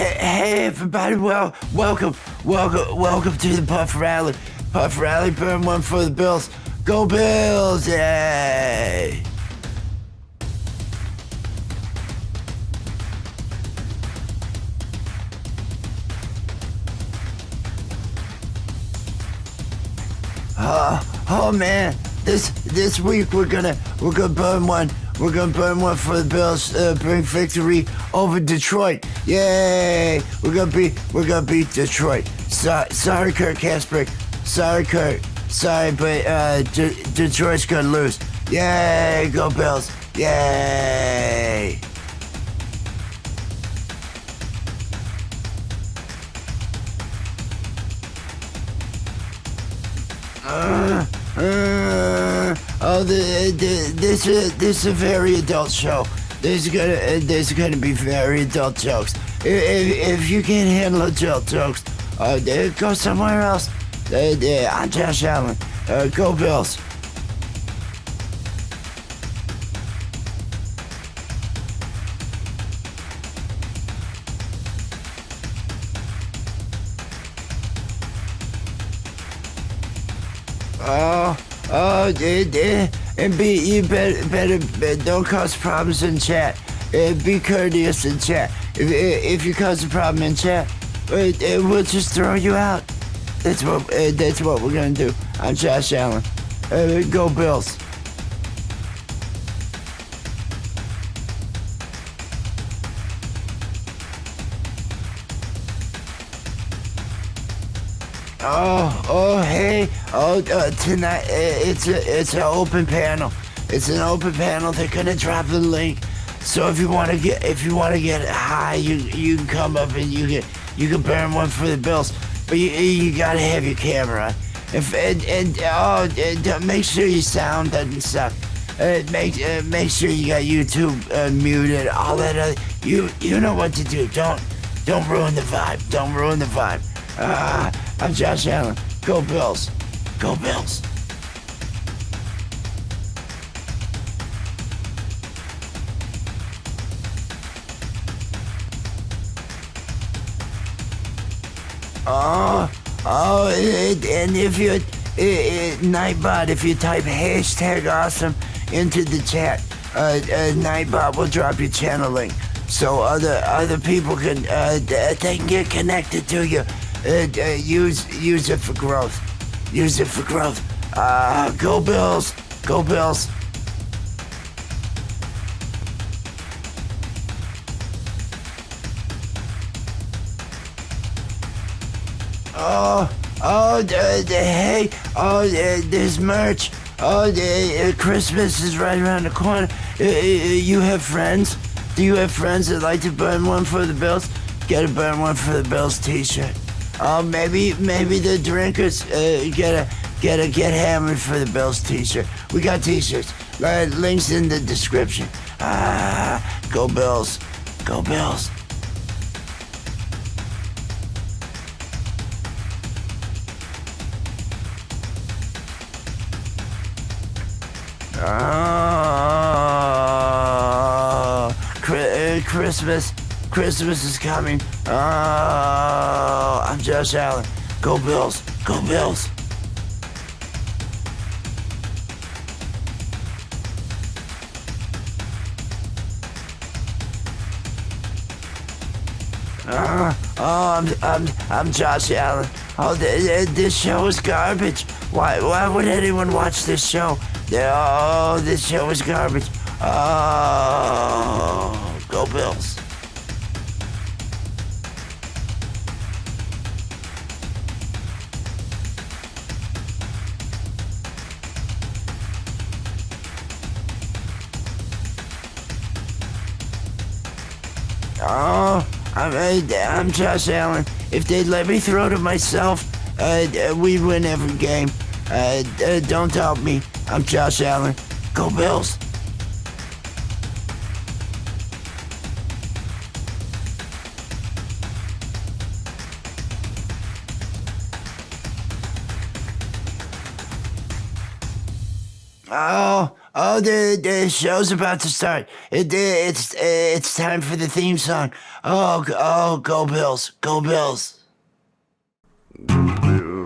Hey everybody, welcome to the Puff Rally. Puff Rally, burn one for the Bills. Go Bills, yay! Oh man, this week we're gonna burn one. We're gonna burn one for the Bills. Bring victory over Detroit. Yay! We're gonna beat Detroit. Sorry, Kurt Casper. Sorry, Kurt. Sorry, but Detroit's gonna lose. Yay! Go Bills. Yay! This is a very adult show. There's gonna be very adult jokes. If you can't handle adult jokes, go somewhere else. I'm Josh Allen. Go Bills. You better don't cause problems in chat. Be courteous in chat. If you cause a problem in chat, we'll just throw you out. That's what we're gonna do. I'm Josh Allen. Go Bills. Hey, tonight it's an open panel. It's an open panel. They're gonna drop the link. So if you wanna get high, you can come up and you can burn one for the Bills. But you gotta have your camera. Make sure your sound doesn't suck. Make sure you got YouTube muted. All that other, you know what to do. Don't ruin the vibe. Don't ruin the vibe. I'm Josh Allen. Go Bills. Go Bills. And if you, Nightbot, if you type hashtag awesome into the chat, Nightbot will drop your channel link so other people can, they can get connected to you. Use it for growth. Use it for growth. Go Bills. Go Bills. Hey, there's merch. Christmas is right around the corner. You have friends? Do you have friends that like to burn one for the Bills? Get a burn one for the Bills t-shirt. Maybe the drinkers get hammered for the Bills t-shirt. We got t-shirts. Links in the description. Go Bills. Go Bills. Christmas is coming. I'm Josh Allen. Go Bills. Go Bills. I'm Josh Allen. This show is garbage. Why would anyone watch this show? This show is garbage. Go Bills. I'm Josh Allen. If they'd let me throw to myself, we'd win every game. Don't doubt me. I'm Josh Allen. Go Bills. The show's about to start. It's time for the theme song. Oh, go Bills, go Bills.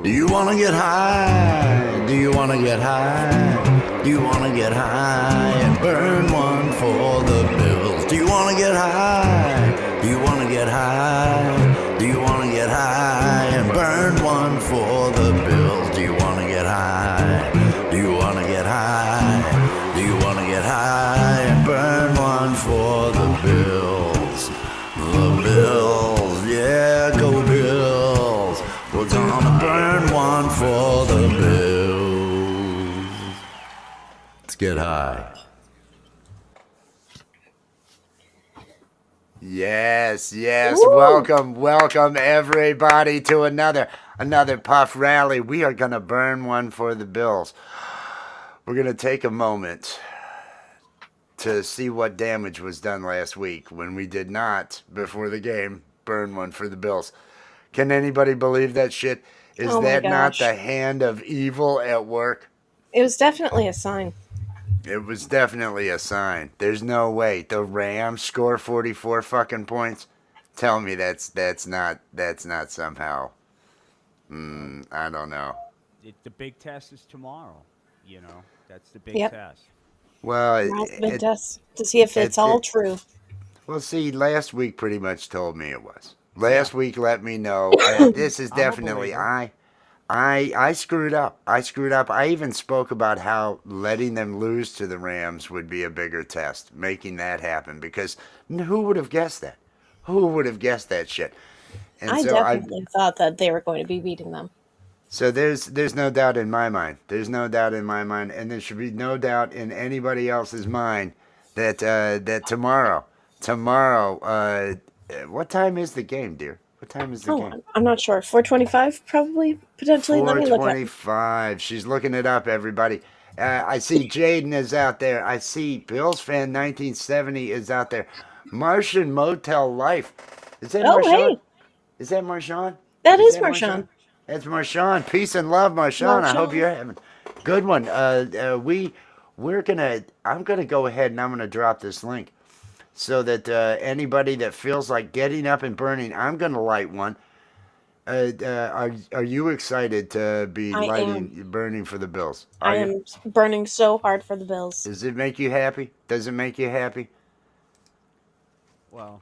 Do you wanna get high? Do you wanna get high? Do you wanna get high and burn one for the Bills? Do you wanna get high? Do you wanna get high? Do you wanna get high and burn one for the Bills? Do you wanna get high? Do you wanna get high? Do you wanna get high and burn one for the Bills? The Bills, yeah, go Bills. We're gonna burn one for the Bills. Let's get high. Yes, Woo! welcome everybody to another Puff Rally. We are gonna burn one for the Bills. We're gonna take a moment to see what damage was done last week when we did not, before the game, burn one for the Bills. Can anybody believe that shit? Is Oh my that not gosh. the hand of evil at work? It was definitely a sign. It was definitely a sign. There's no way the Rams score 44 fucking points. Tell me that's not somehow. I don't know. The big test is tomorrow. You know, that's the big Yep. test. Well, Tomorrow's the big test to see if it's all true. well, see, last week pretty much told me it was. Last week let me know this is I'm a definitely believer. I screwed up. I even spoke about how letting them lose to the Rams would be a bigger test, making that happen, because who would have guessed that? Who would have guessed that shit? And I so definitely thought that they were going to be beating them. so there's no doubt in my mind. There's no doubt in my mind, and there should be no doubt in anybody else's mind that that tomorrow, what time is the game, dear? What time is the Oh, game? I'm not sure. 425, probably, potentially. Let me look at. 4:25. She's looking it up, everybody. I see Jaden is out there. I see Bills fan 1970 is out there. Martian Motel Life. Is that Oh, Marshawn? hey, Is that Marshawn? that Is is that Marshawn? Marshawn. That's Marshawn. Peace and love, Marshawn. I hope Marshawn. you're having a good one. I'm gonna go ahead and I'm gonna drop this link so that anybody that feels like getting up and burning, I'm gonna light one. Are you excited to be I am. burning for the Bills? Are I you? am burning so hard for the Bills. Does it make you happy? Does it make you happy? Well,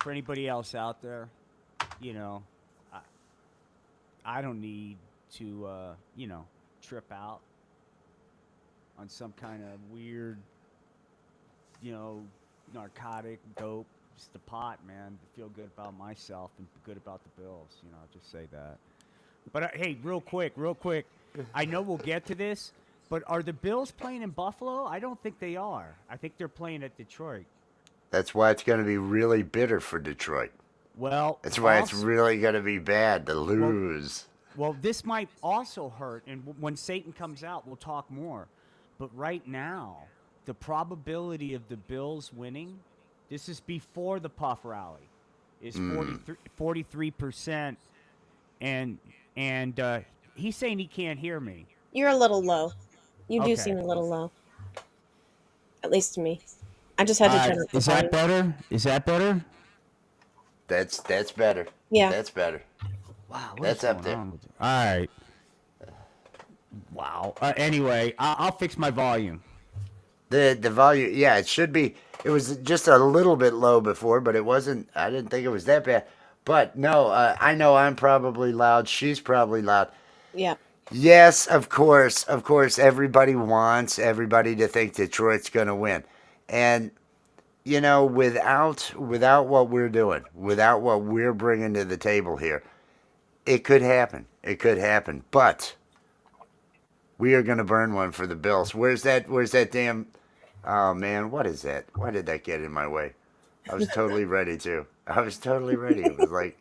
for anybody else out there, you know, I, I don't need to, trip out on some kind of weird, narcotic, dope. Just the pot, man, to feel good about myself and good about the Bills. I'll just say that. But hey, real quick. I know we'll get to this, but are the Bills playing in Buffalo? I don't think they are. I think they're playing at Detroit. That's why it's going to be really bitter for Detroit. Well, That's why it's really going to be bad to lose. well, this might also hurt, and when Satan comes out, we'll talk more. But right now, the probability of the Bills winning, this is before the Puff Rally, is 43%, and he's saying he can't hear me. You're a little low. You do Okay. seem a little low. At least to me. I just had to turn up the Is that volume. better? Is that better? That's better. Yeah. That's better. Wow, That's up there. All right. Wow. Anyway, I'll fix my volume. The volume, yeah, it should be. It was just a little bit low before, but it wasn't. I didn't think it was that bad. But no, I know I'm probably loud. She's probably loud. Yeah. Yes, of course. Everybody wants everybody to think Detroit's going to win, and without what we're doing, without what we're bringing to the table here, it could happen. It could happen. But we are going to burn one for the Bills. Where's that damn? Oh man, what is that? Why did that get in my way? I was totally ready to. I was totally ready. It was like,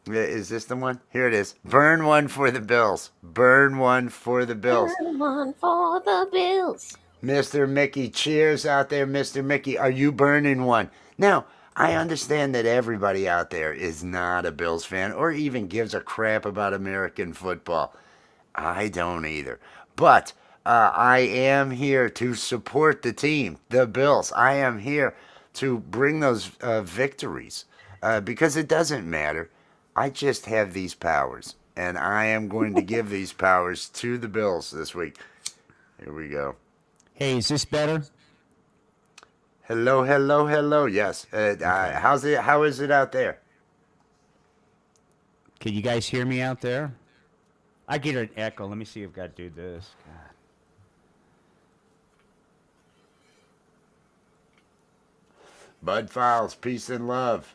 is this the one? Here it is. Burn one for the Bills. Burn one for the Bills. Burn one for the Bills. Mr. Mickey, cheers out there, Mr. Mickey. Are you burning one? Now, I understand that everybody out there is not a Bills fan or even gives a crap about American football. I don't either. But I am here to support the team, the Bills. I am here to bring those victories because it doesn't matter. I just have these powers, and I am going to give these powers to the Bills this week. Here we go. Hey, is this better? Hello, hello, hello. Yes. Okay. How's it? How is it out there? Can you guys hear me out there? I get an echo. Let me see if I got to do this. God. Bud Files, peace and love.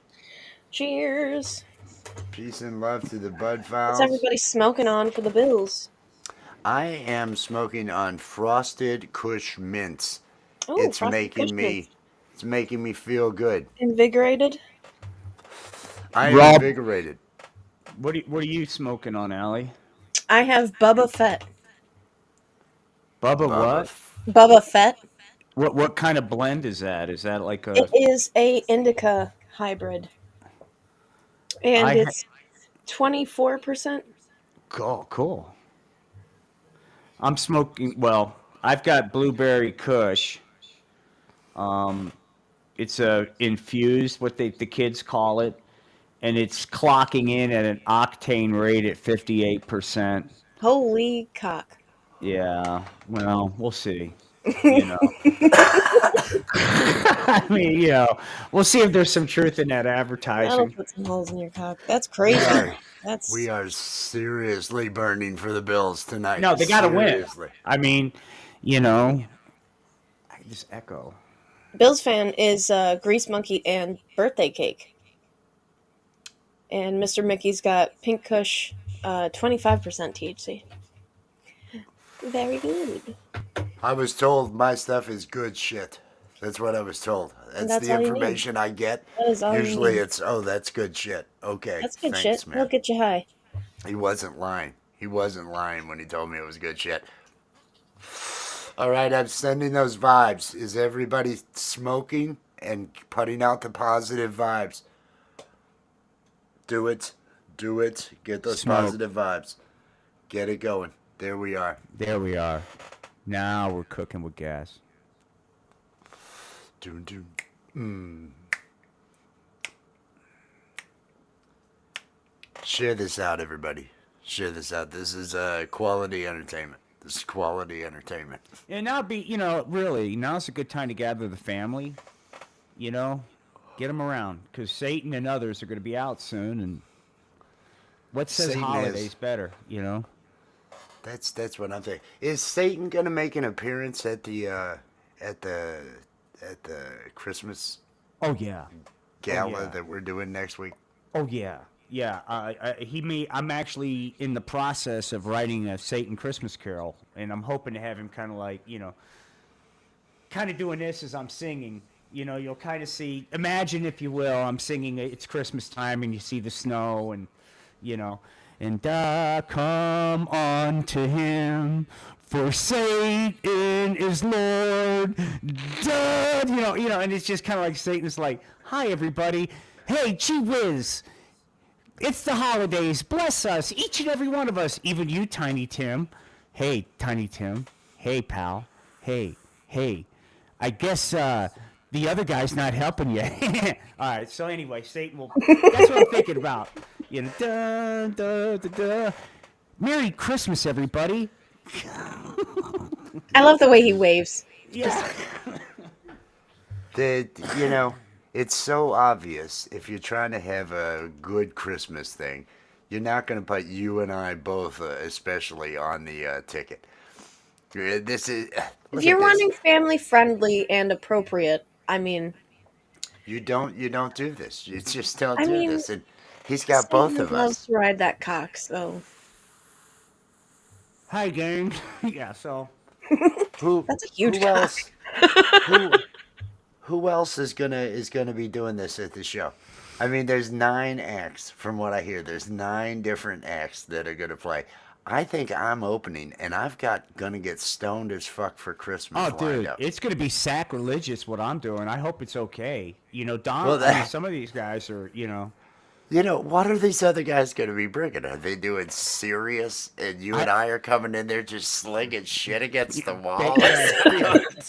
Cheers. Peace and love to the Bud What's Files. everybody smoking on for the Bills? I am smoking on frosted Kush mints. Oh, It's frosted making Christmas. it's making me feel good. Invigorated. I am Rob, invigorated. what are you smoking on, Allie? I have Bubba Fett. Bubba, Bubba. what? Bubba Fett. What kind of blend is that? Is that like a? It is a indica hybrid, and I it's 24%. cool. I'm smoking. Well, I've got blueberry Kush. It's a infused, what the kids call it, and it's clocking in at an octane rate at 58%. Holy cock. Yeah. Well, we'll see. You know. I mean, we'll see if there's some truth in that That'll advertising. put some holes in your cock. That's We crazy. are That's we are seriously burning for the Bills tonight. No, they got to win. Seriously. I mean, you know, I just echo. Bills fan is Grease Monkey and Birthday Cake. And Mr. Mickey's got Pink Kush, 25% THC. Very good. I was told my stuff is good shit. That's what I was told. And That's that's the all you need. information I get. That is all you Usually need. it's, oh, that's good shit. Okay. That's good Thanks, shit. man. He'll get you high. He wasn't lying. He wasn't lying when he told me it was good shit. All right, I'm sending those vibes. Is everybody smoking and putting out the positive vibes? Do it. Do it. Get those Smoke. positive vibes. Get it going. There we are. There we are. Now we're cooking with gas. Doon, doon. Share this out, everybody. Share this out. This is quality entertainment. This is quality entertainment. And now really, now's a good time to gather the family, get them around, because Satan and others are going to be out soon, and what says Satan holidays is- better, That's what I'm thinking. Is Satan gonna make an appearance at the Christmas Oh, yeah. gala yeah. that we're doing next week? Oh, yeah. Yeah, I'm actually in the process of writing a Satan Christmas Carol, and I'm hoping to have him kind of like, kind of doing this as I'm singing. You'll kind of see, imagine, if you will, I'm singing It's Christmas Time, and you see the snow, and, and come on to him, for Satan is Lord. And it's just kind of like Satan's like, hi, everybody. Hey, gee whiz. It's the holidays. Bless us, each and every one of us. Even you, Tiny Tim. Hey, Tiny Tim. Hey, pal. Hey. I guess the other guy's not helping you. All right. So anyway, Satan will. That's what I'm thinking about. Dun, dun, dun, dun. Merry Christmas, everybody. I love the way he waves. Yeah. It's so obvious if you're trying to have a good Christmas thing, you're not going to put you and I both, especially, on the ticket. This is. If you're wanting family friendly and appropriate, I mean, you don't do this. You just don't I do mean, this, and he's got both Satan of loves us. to ride that cock, so Hi, gang. Yeah. So. Who? that's a huge Who cock. else? Who else is gonna be doing this at the show? I mean, there's 9 acts from what I hear. There's 9 different acts that are gonna play. I think I'm opening, and I've got gonna get stoned as fuck for Christmas. Oh, lined dude, up. it's gonna be sacrilegious what I'm doing. I hope it's okay. Don. Well, I mean, some of these guys are, You know, what are these other guys going to be bringing? Are they doing serious? And you and I are coming in there just slinging shit against the wall?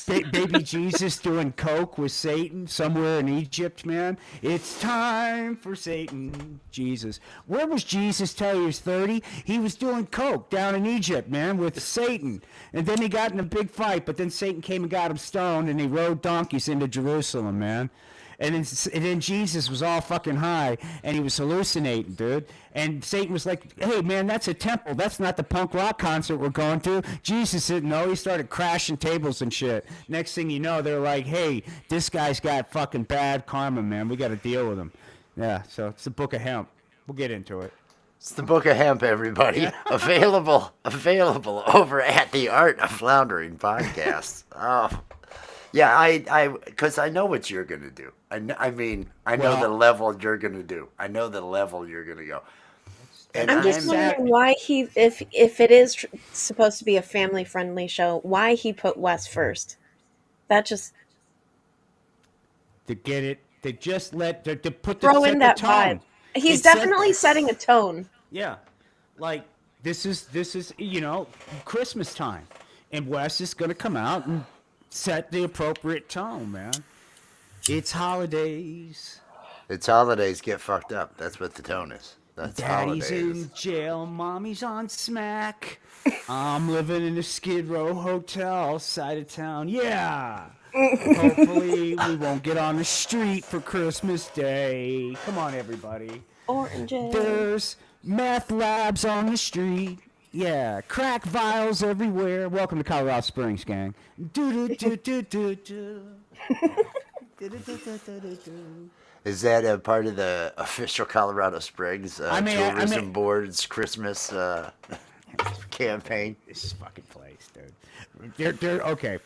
Baby Jesus doing coke with Satan somewhere in Egypt, man. It's time for Satan. Jesus. Where was Jesus till he was 30? He was doing coke down in Egypt, man, with Satan. And then he got in a big fight, but then Satan came and got him stoned, and he rode donkeys into Jerusalem, man. And then Jesus was all fucking high, and he was hallucinating, dude. And Satan was like, hey, man, that's a temple. That's not the punk rock concert we're going to. Jesus didn't know. He started crashing tables and shit. Next thing you know, they're like, hey, this guy's got fucking bad karma, man. We got to deal with him. Yeah, so it's the Book of Hemp. We'll get into it. It's the Book of Hemp, everybody. Available over at the Art of Floundering podcast. Oh. Yeah, because I know what you're going to do. I know the level you're going to do. I know the level you're going to go. And I'm just wondering why if it is supposed to be a family friendly show, why he put Wes first. That just to get it, to just to put throw in that tone. vibe. He's definitely setting a tone. Yeah, like this is Christmas time, and Wes is going to come out and set the appropriate tone, man. It's holidays. It's holidays. Get fucked up. That's what the tone is. That's Daddy's holidays. in jail. Mommy's on smack. I'm living in a Skid Row hotel side of town. Yeah. Hopefully we won't get on the street for Christmas Day. Come on, everybody. Oranges. There's meth labs on the street. Yeah, crack vials everywhere. Welcome to Colorado Springs, gang. Is that a part of the official Colorado Springs Tourism Board's Christmas campaign? This fucking place, dude. Okay.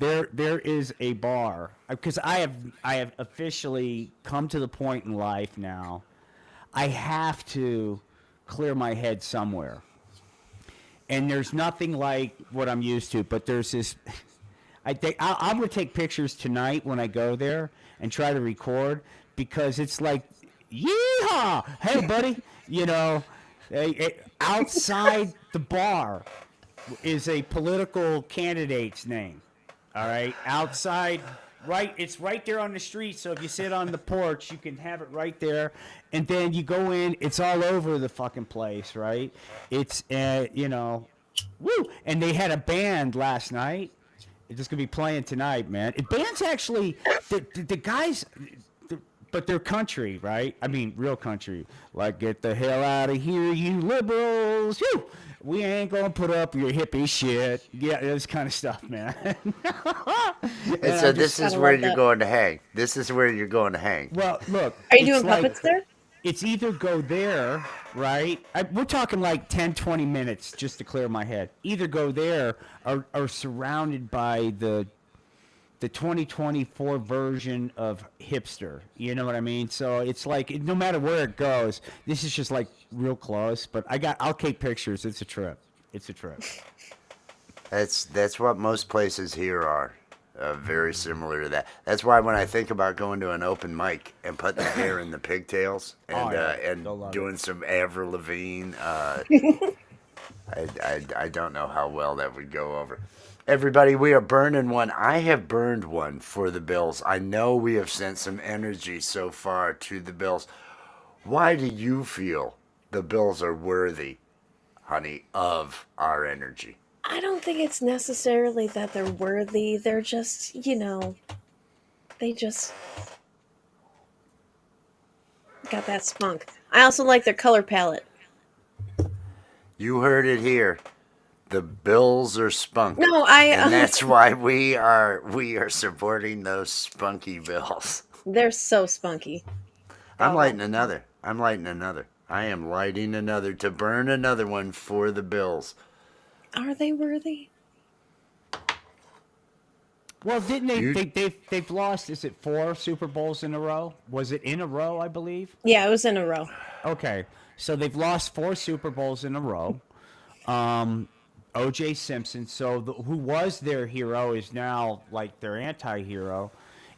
There is a bar because I have officially come to the point in life now. I have to clear my head somewhere. And there's nothing like what I'm used to, but there's this. I'm going to take pictures tonight when I go there and try to record because it's like, yeehaw! Hey, buddy, outside the bar is a political candidate's name. All right, outside, right? It's right there on the street. So if you sit on the porch, you can have it right there. And then you go in. It's all over the fucking place, right? It's woo! And they had a band last night. It's just gonna be playing tonight, man. Bands actually, the guys, but they're country, right? I mean, real country. Like, get the hell out of here, you liberals! Woo! We ain't gonna put up your hippie shit. Yeah, this kind of stuff, man. And so this is where you're going to hang. This is where you're going to hang. Well, look. Are you doing puppets there? It's either go there, right? We're talking like 10, 20 minutes just to clear my head. Either go there or surrounded by the 2024 version of hipster. You know what I mean? So it's like no matter where it goes, this is just like real close. But I'll take pictures. It's a trip. It's a trip. That's what most places here are. Very similar to that. That's why when I think about going to an open mic and putting the hair in the pigtails and doing some Avril Lavigne, I don't know how well that would go over. Everybody, we are burning one. I have burned one for the Bills. I know we have sent some energy so far to the Bills. Why do you feel the Bills are worthy, honey, of our energy? I don't think it's necessarily that they're worthy. They're just, they just got that spunk. I also like their color palette. You heard it here. The Bills are spunky. No, and that's why we are supporting those spunky Bills. They're so spunky. I'm lighting another. I am lighting another to burn another one for the Bills. Are they worthy? Well, didn't they've lost, is it 4 Super Bowls in a row? Was it in a row, I believe? Yeah, it was in a row. Okay. So they've lost 4 Super Bowls in a row. O.J. Simpson, who was their hero, is now like their anti-hero.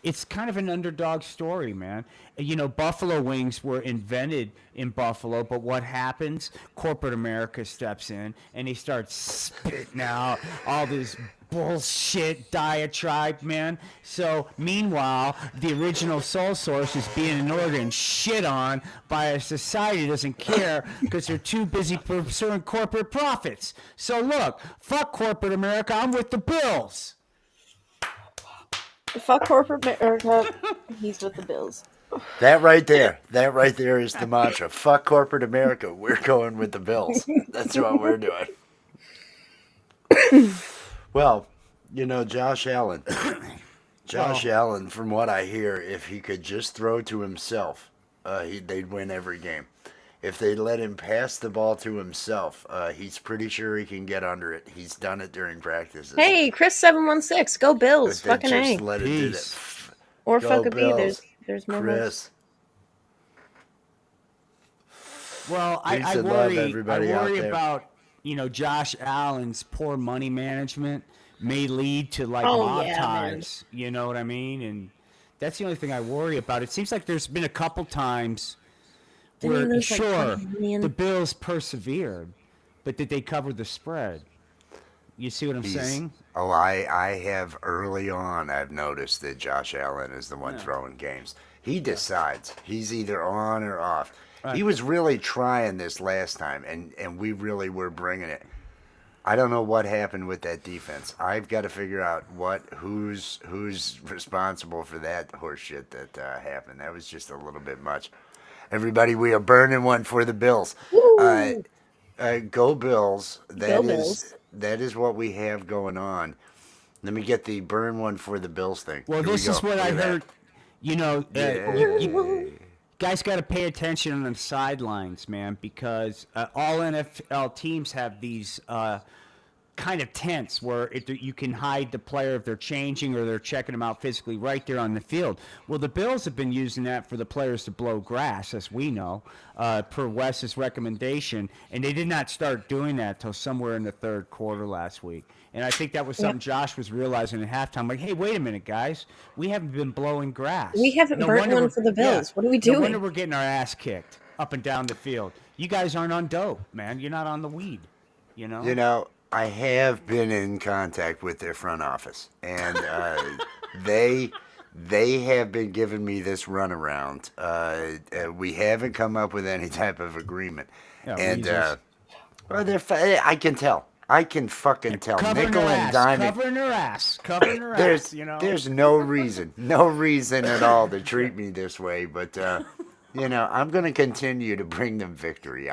it's kind of an underdog story, man. You know, buffalo wings were invented in Buffalo, but what happens? Corporate America steps in and he starts spitting out all this bullshit diatribe, man. So meanwhile, the original soul source is being ignored and shit on by a society that doesn't care because they're too busy pursuing corporate profits. So look, fuck corporate America. I'm with the Bills. Fuck corporate America. He's with the Bills. That right there is the mantra. Fuck corporate America. We're going with the Bills. That's what we're doing. Well, you know, Josh Allen. Josh Allen, from what I hear, if he could just throw to himself, they'd win every game. If they let him pass the ball to himself, he's pretty sure he can get under it. He's done it during practices. Hey, Chris716, go Bills. If they Fucking A. just let it do Peace. that. Or Go fuck a B. Bills. There's more. Chris. Well, Peace I and love, worry, everybody out there. about, you know, Josh Allen's poor money management may lead to like Oh, mob yeah, man. ties. You know what I mean? And that's the only thing I worry about. It seems like there's been a couple times Didn't he where, lose, like, sure, 20 million? the Bills persevered, but did they cover the spread? You see what I'm saying? Oh, I have early on, I've noticed that Josh Allen is the one throwing games. He decides. He's either on or off. He was really trying this last time, and we really were bringing it. I don't know what happened with that defense. I've got to figure out who's responsible for that horseshit that happened. That was just a little bit much. Everybody, we are burning one for the Bills. Go Bills. Go Bills. That is what we have going on. Let me get the burn one for the Bills thing. Well, Here this we is go. what Look I at that. heard. You know, guys got to pay attention on the sidelines, man, because all NFL teams have these kind of tents where you can hide the player if they're changing or they're checking them out physically right there on the field. Well, the Bills have been using that for the players to blow grass, as we know, per Wes's recommendation, and they did not start doing that till somewhere in the third quarter last week. And I think that was something Josh was realizing at halftime. Like, hey, wait a minute, guys. We haven't been blowing grass. We haven't burnt wonder one we're- for the Bills. What are we No doing? wonder we're getting our ass kicked up and down the field. You guys aren't on dope, man. You're not on the weed, you know? You know, I have been in contact with their front office, and they have been giving me this runaround. We haven't come up with any type of agreement, Yeah, and weasels. well, I can tell. I can fucking tell. Covering Nickel her and ass. diming. Covering her ass, you know? There's no reason at all to treat me this way, but you know, I'm going to continue to bring them victory.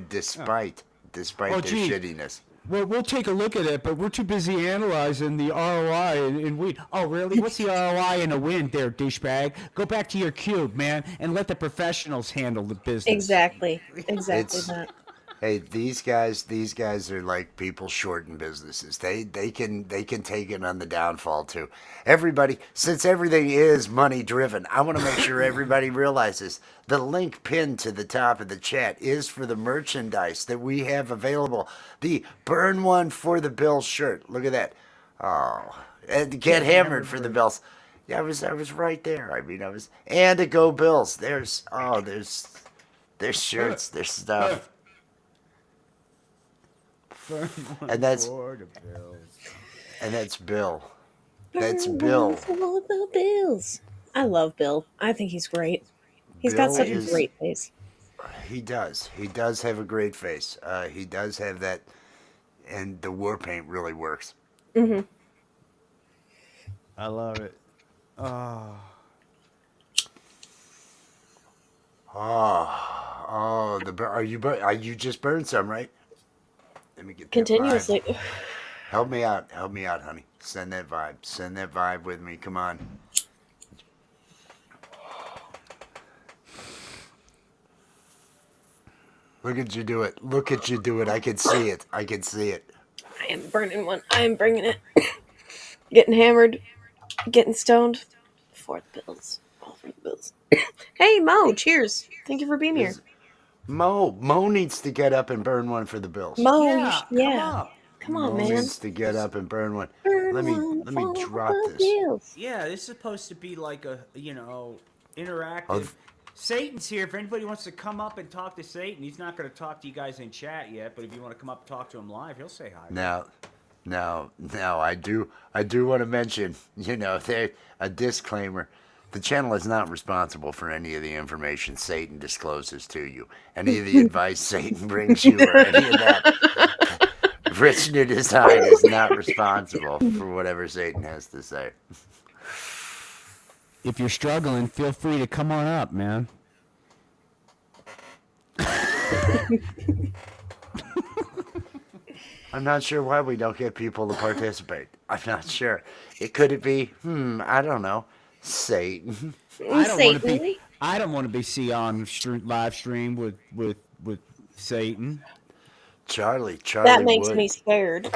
Despite their gee. shittiness. Well, we'll take a look at it, but we're too busy analyzing the ROI in weed. Oh, really? What's the ROI in a win there, douchebag? Go back to your cube, man, and let the professionals handle the business. Exactly It's- that. Hey, these guys are like people short in businesses. They can take it on the downfall too. Everybody, since everything is money driven, I want to make sure everybody realizes the link pinned to the top of the chat is for the merchandise that we have available. The burn one for the Bills shirt. Look at that. Oh, and get hammered for the Bills. Yeah, I was right there. I mean, and to go Bills. There's shirts, there's stuff. And that's Bill. That's Bill. For the Bills. I love Bill. I think he's great. He's got Bill such a is- great face. He does. He does have a great face. He does have that, and the war paint really works. Mm-hmm. I love it. Oh. Oh, are you just burned some, right? Let me get that Continuously. vibe. Help me out, honey. Send that vibe with me. Come on. Look at you do it. I can see it. I am burning one. I am bringing it. Getting hammered. Getting stoned. For the Bills. All for the Bills. Hey, Mo. Cheers. Thank you for being here. Mo needs to get up and burn one for the Bills. Mo. Yeah, Yeah. come on. Come on, Mo man. needs to get up and burn one. Burn let me drop this. Yeah, this is supposed to be like a interactive. I'll- Satan's here. If anybody wants to come up and talk to Satan, he's not going to talk to you guys in chat yet. But if you want to come up and talk to him live, he'll say hi. Now, I do want to mention, there a disclaimer. The channel is not responsible for any of the information Satan discloses to you, any of the advice Satan brings you, or any of that. Rich New Design is not responsible for whatever Satan has to say. If you're struggling, feel free to come on up, man. I'm not sure why we don't get people to participate. I'm not sure. Could it be? I don't know. Satan. I don't want to be seen on live stream with Satan. Charlie That makes Wood. me scared.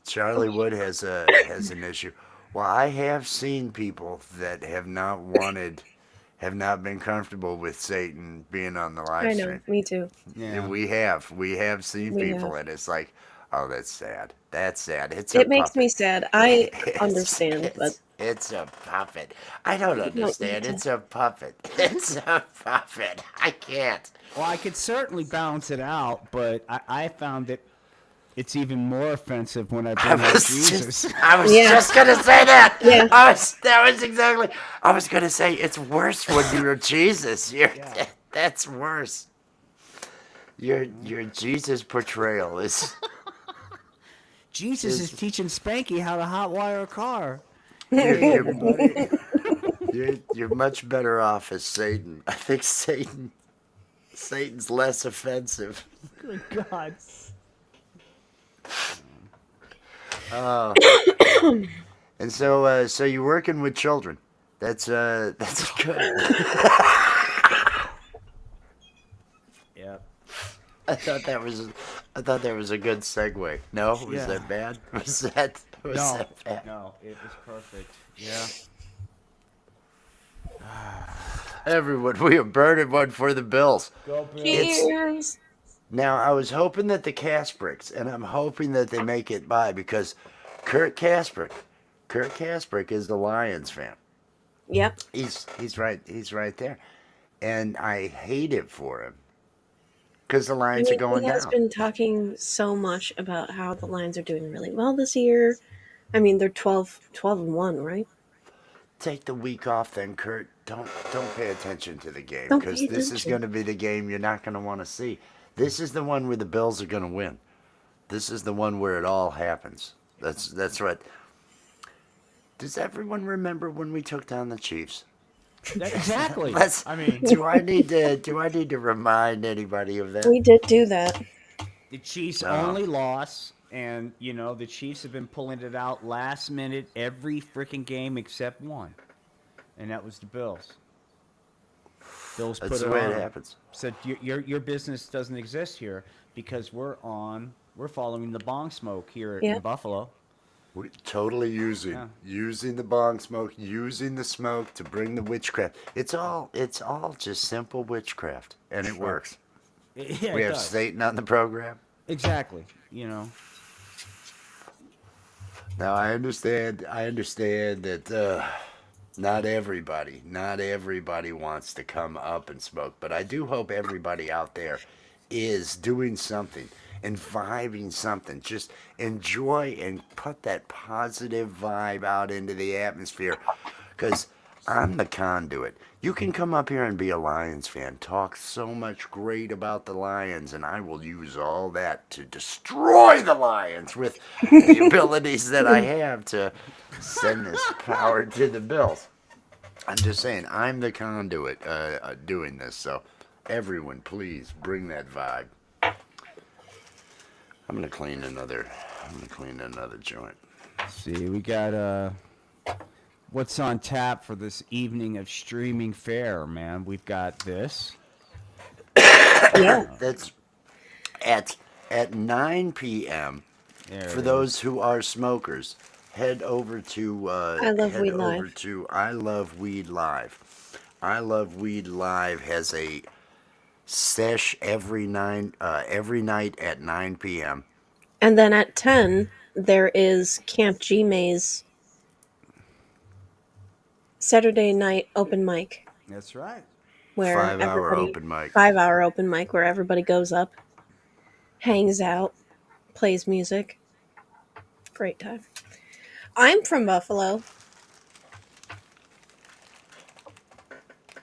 Charlie Wood has an issue. Well, I have seen people that have not been comfortable with Satan being on the live I stream. know, me too. Yeah. We have seen people, and it's like, oh, that's sad. That's sad. It makes me sad. I understand, but it's a puppet. I don't understand. It's a puppet. It's a puppet. I can't. Well, I could certainly balance it out, but I found that it's even more offensive when I bring up Jesus. I was just gonna say that. Yeah. That was exactly. I was gonna say it's worse when you're Jesus. That's worse. Your Jesus portrayal is. Jesus is teaching Spanky how to hotwire a car. You're much better off as Satan. I think Satan's less offensive. Good God. And so you're working with children. That's good. Yeah. I thought that was a good segue. No, was that bad? Was that bad? No, it was perfect. Yeah. Everyone, we are burning one for the Bills. Go Bills. cheers. Now, I was hoping that the Kaspricks, and I'm hoping that they make it by, because Kurt Kasprick is the Lions fan. Yep. He's right there, and I hate it for him because the Lions are going He has down. been talking so much about how the Lions are doing really well this year. I mean, they're 12-1, right? Take the week off, then, Kurt. Don't pay attention to the game, Don't because pay this is attention. going to be the game you're not going to want to see. This is the one where the Bills are going to win. This is the one where it all happens. That's what. Does everyone remember when we took down the Chiefs? Exactly. Do I need to remind anybody of that? We did do that. The Chiefs No. only lost, and the Chiefs have been pulling it out last minute every freaking game except one, and that was the Bills. Bills That's put the it way on. it happens. Said your business doesn't exist here because we're following the bong smoke here in Buffalo. We're totally using the bong smoke, using the smoke to bring the witchcraft. It's all just simple witchcraft, and it works. Yeah, We it have does. Satan on the program. Exactly. Now I understand that not everybody wants to come up and smoke, but I do hope everybody out there is doing something and vibing something. Just enjoy and put that positive vibe out into the atmosphere, because I'm the conduit. You can come up here and be a Lions fan, talk so much great about the Lions, and I will use all that to destroy the Lions with the abilities that I have to send this power to the Bills. I'm just saying, I'm the conduit doing this, so everyone, please bring that vibe. I'm gonna clean another joint. See, we got what's on tap for this evening of streaming fare, man. We've got this. That's at 9 p.m. For those who are smokers, head over to I Love Weed Live. I Love Weed Live has a sesh every night at 9 p.m. And then at 10, there is Camp G Maze Saturday night open mic That's right. where 5-hour everybody open mic. 5-hour open mic where everybody goes up, hangs out, plays music. Great time. I'm from Buffalo.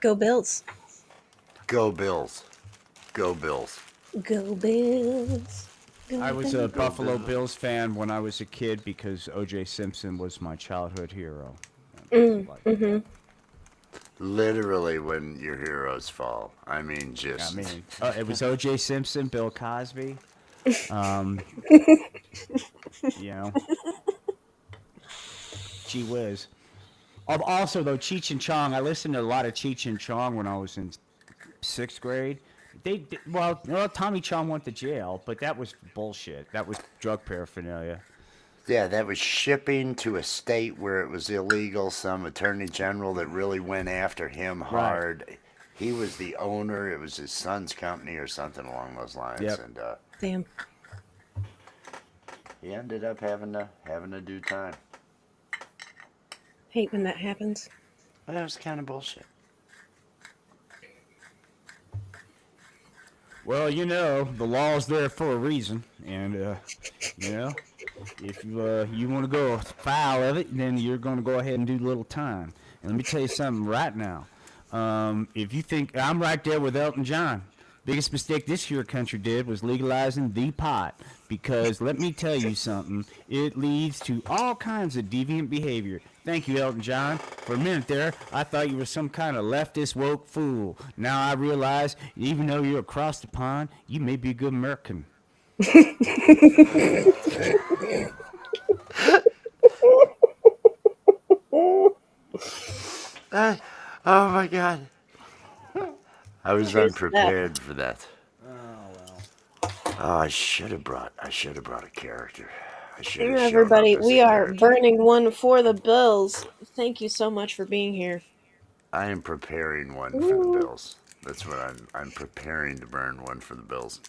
Go Bills. Go Bills. Go Bills. Go Bills. Go I was Bills. a Buffalo Bills fan when I was a kid because O.J. Simpson was my childhood hero. Mm-hmm. Literally when your heroes fall. I mean, I just... mean, it was O.J. Simpson, Bill Cosby. You know, gee whiz. Also, though, Cheech and Chong, I listened to a lot of Cheech and Chong when I was in 6th grade. Well, Tommy Chong went to jail, but that was bullshit. That was drug paraphernalia. Yeah, that was shipping to a state where it was illegal. Some attorney general that really went after him hard. He was the owner. It was his son's company or something along those lines. Yep. And Damn. he ended up having to do time. Hate when that happens. That was kind of bullshit. Well, the law's there for a reason, and if you want to go foul of it, then you're going to go ahead and do a little time. And let me tell you something right now. If you think I'm right there with Elton John, biggest mistake this here country did was legalizing the pot, because let me tell you something, it leads to all kinds of deviant behavior. Thank you, Elton John. For a minute there, I thought you were some kind of leftist woke fool. Now I realize, even though you're across the pond, you may be a good American. Oh my God. I was Cheers to unprepared for that. Oh, well. Oh, I should have brought a character. I should Here, have shown everybody. up as We a are character. burning one for the Bills. Thank you so much for being here. I am preparing one for the Bills. That's what I'm preparing to burn one for the Bills.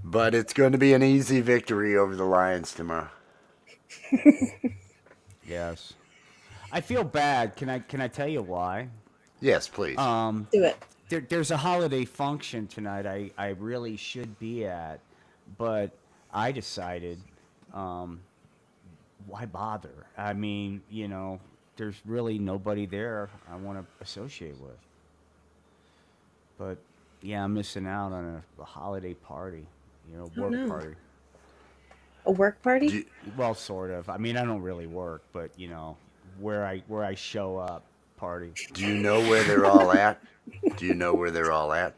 But it's going to be an easy victory over the Lions tomorrow. Yes. I feel bad. Can I tell you why? Yes, please. Do it. There's a holiday function tonight I really should be at, but I decided, why bother? I mean, there's really nobody there I want to associate with. But yeah, I'm missing out on a holiday party, work no. party. A work party? Do, Well, sort of. I mean, I don't really work, but where I show up party. do you know where they're all at? Do you know where they're all at?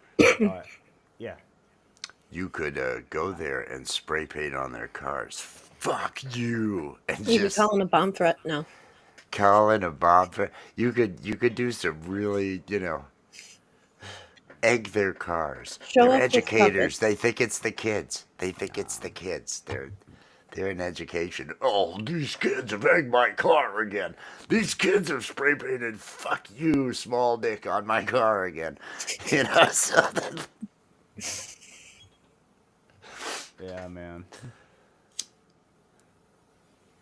Yeah. You could go there and spray paint on their cars. Fuck you! And You just could call in a bomb threat? No. call in a bomb. You could do some really, egg their cars. Show They're up with educators. puppets. They think it's the kids. They're in education. Oh, these kids have egged my car again. These kids have spray painted "fuck you, small dick" on my car again. So Yeah, man.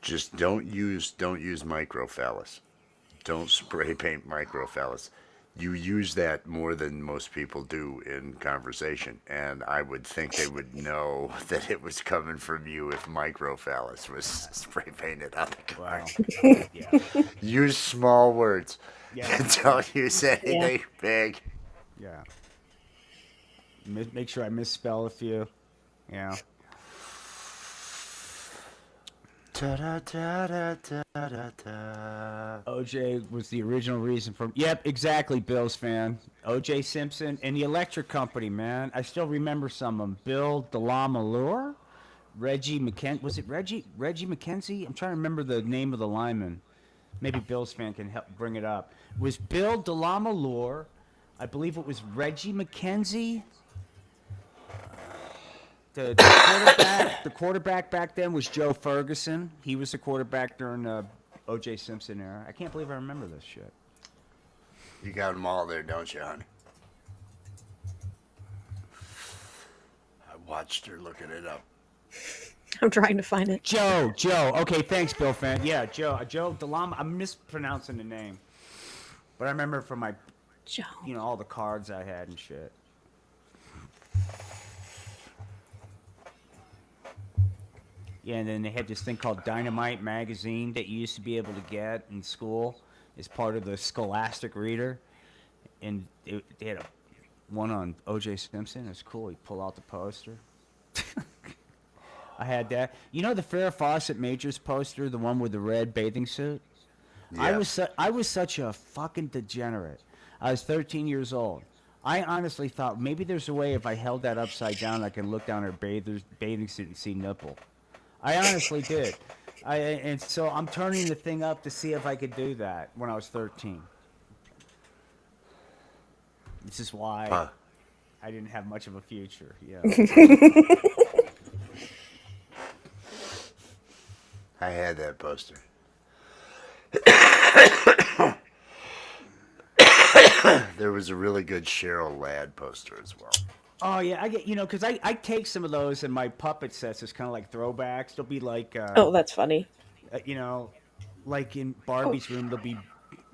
just don't use microphallus. Don't spray paint microphallus. You use that more than most people do in conversation, and I would think they would know that it was coming from you if microphallus was spray painted on the car. Wow. Yeah. Use small words. Yeah. Don't use anything big. Yeah. Make sure I misspell a few. Yeah. OJ was the original reason for. Yep, exactly, Bills fan. OJ Simpson and the Electric Company, man. I still remember some of them. Bill DeLamalure, Reggie McKenzie. Was it Reggie McKenzie? I'm trying to remember the name of the lineman. Maybe Bills fan can help bring it up. It was Bill DeLamalure. I believe it was Reggie McKenzie. The quarterback back then was Joe Ferguson. He was the quarterback during the O.J. Simpson era. I can't believe I remember this shit. You got them all there, don't you, honey? I watched her looking it up. I'm trying to find it. Joe. Okay, thanks, Bill Fan. Yeah, Joe DeLama. I'm mispronouncing the name, but I remember from my, Joe. all the cards I had and shit. Yeah, and then they had this thing called Dynamite magazine that you used to be able to get in school as part of the Scholastic Reader, and they had one on O.J. Simpson. It was cool. He'd pull out the poster. I had that. You know the Farrah Fawcett Majors poster, the one with the red bathing suit? Yeah. I was such a fucking degenerate. I was 13 years old. I honestly thought maybe there's a way if I held that upside down, I can look down her bathing suit and see nipple. I honestly did. And so I'm turning the thing up to see if I could do that when I was 13. This is why I didn't have much of a future. Yeah. I had that poster. There was a really good Cheryl Ladd poster as well. Oh yeah, I get because I take some of those in my puppet sets as kind of like throwbacks. They'll be like, Oh, that's funny. Like in Barbie's room, there'll be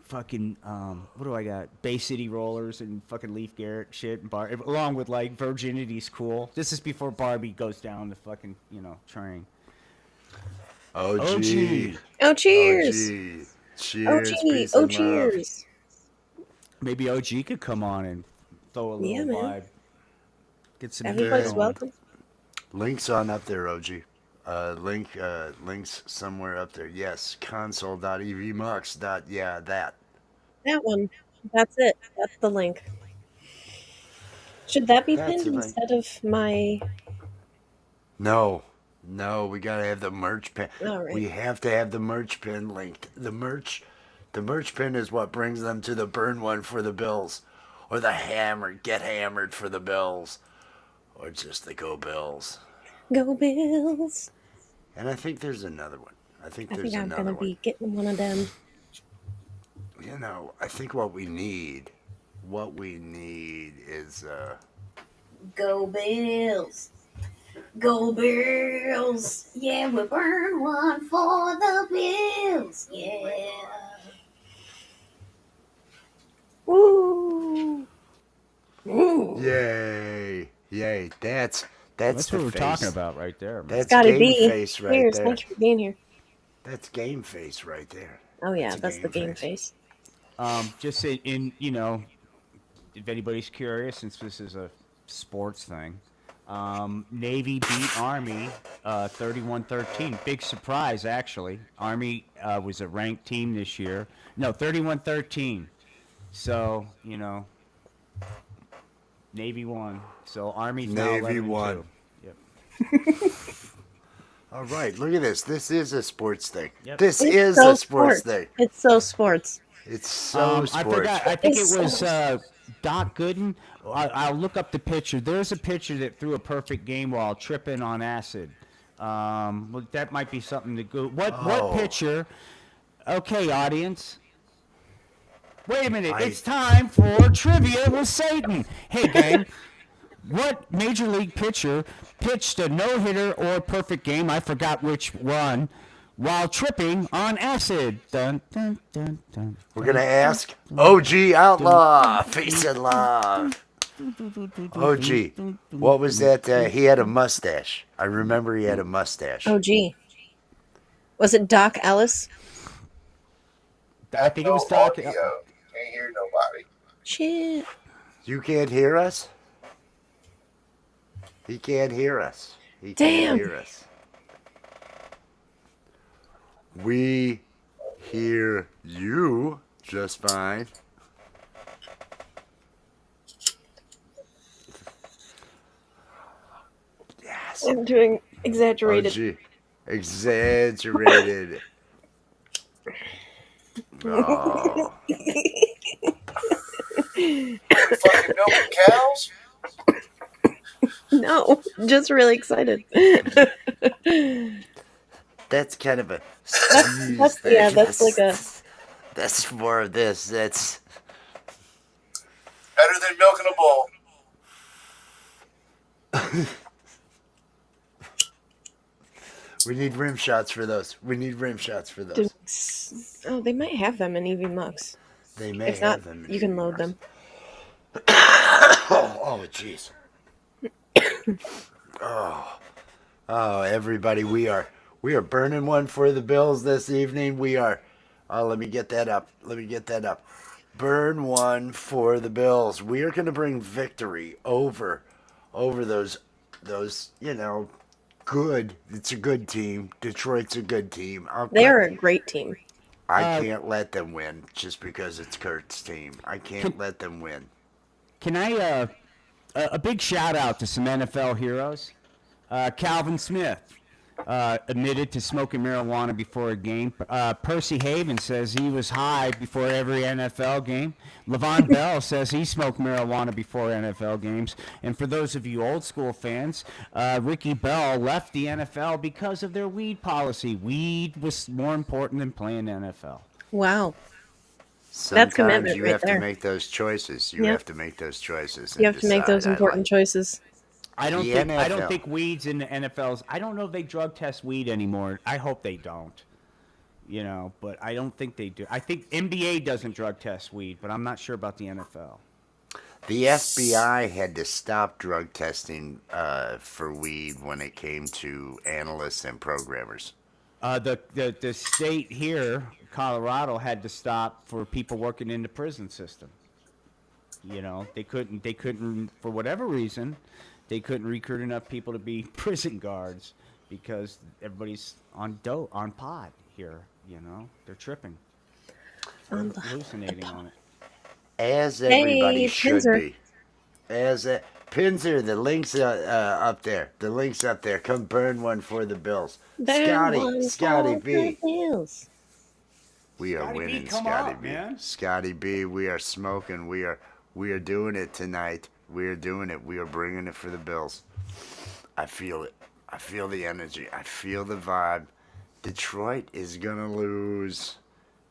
fucking what do I got? Bay City Rollers and fucking Leaf Garrett shit, and along with like Virginity's Cool. This is before Barbie goes down the fucking train. Oh, gee. Oh, cheers. Oh, cheers. OG. Peace Oh, and love. cheers. Maybe OG could come on and throw a little vibe. Get some. Everybody's going. welcome. Links on up there, OG. Links somewhere up there. Yes, console.evmux. Yeah, that. That one. That's it. That's the link. Should that be That's pinned the link. instead of my... No, we gotta have the merch pin. All right. We have to have the merch pin linked. The merch pin is what brings them to the burn one for the Bills, or the get hammered for the Bills, or just the Go Bills. Go Bills. And I think there's another one. I think I'm gonna be getting one of them. I think what we need is Go Bills. Go Bills. Yeah, we burn one for the Bills. Yeah. Woo. Woo. yay. That's That's the what we're face. talking about right there. Man. That's Gotta game be. face right Cheers. there. Thank you for being here. That's game face right there. Oh yeah, that's the game face. Just if anybody's curious, since this is a sports thing, Navy beat Army 31-13. Big surprise, actually. Army was a ranked team this year. No, 31-13. So, Navy won. So Army's now Navy 11-2. won. Yep. All right, look at this. This is a sports thing. Yep. This It's is so a sports thing. It's so sports. It's so sports. I forgot. I think It's it was so- Doc Gooden. I'll look up the picture. There's a picture that threw a perfect game while tripping on acid. Well, that might be something to go. What picture? Okay, audience. Wait a minute. It's time for trivia with Satan. Hey, gang. What major league pitcher pitched a no-hitter or perfect game? I forgot which one. While tripping on acid. Dun, dun, dun, dun, We're going to ask OG Outlaw. Peace and love. OG. What was that? He had a mustache. I remember he had a mustache. Oh gee. Was it Doc Ellis? I think it was Doc. Can't hear nobody. Shit. You can't hear us? He can't hear us. He Damn. can't hear us. We hear you just fine. Yes. I'm doing exaggerated. OG. Exaggerated. Oh. Fucking milking cows? No, just really excited. That's kind of a That's thing. yeah, that's like a That's more of this. That's Better than milking a bull. We need rim shots for those. We need rim shots for those. Oh, they might have them in EV Mux. They may If not, have them. you can load them. Oh, jeez. Oh, everybody, we are burning one for the Bills this evening. We are. Oh, let me get that up. Let me get that up. Burn one for the Bills. We are going to bring victory over those good. It's a good team. Detroit's a good team. They're a great team. I can't let them win just because it's Kurt's team. I can't let them win. Can I a big shout out to some NFL heroes? Calvin Smith admitted to smoking marijuana before a game. Percy Haven says he was high before every NFL game. Levon Bell says he smoked marijuana before NFL games. And for those of you old school fans, Ricky Bell left the NFL because of their weed policy. Weed was more important than playing NFL. Wow. Sometimes commitment you right have there. to make those choices. You Yep. have to make those choices. You and have to make those decide, important choices. I don't The think NFL. weed's in the NFL's. I don't know if they drug test weed anymore. I hope they don't. But I don't think they do. I think NBA doesn't drug test weed, but I'm not sure about the NFL. The FBI had to stop drug testing for weed when it came to analysts and programmers. The state here, Colorado, had to stop for people working in the prison system. They couldn't for whatever reason, they couldn't recruit enough people to be prison guards because everybody's on pot here. They're tripping, hallucinating on it. As everybody should Pinzer. be. Pinzer, the link's up there. The link's up there. Come burn one for the Bills. Scotty B. We are Scotty B, winning, come Scotty up, B. man. Scotty B, we are smoking. We are doing it tonight. We are doing it. We are bringing it for the Bills. I feel it. I feel the energy. I feel the vibe. Detroit is gonna lose.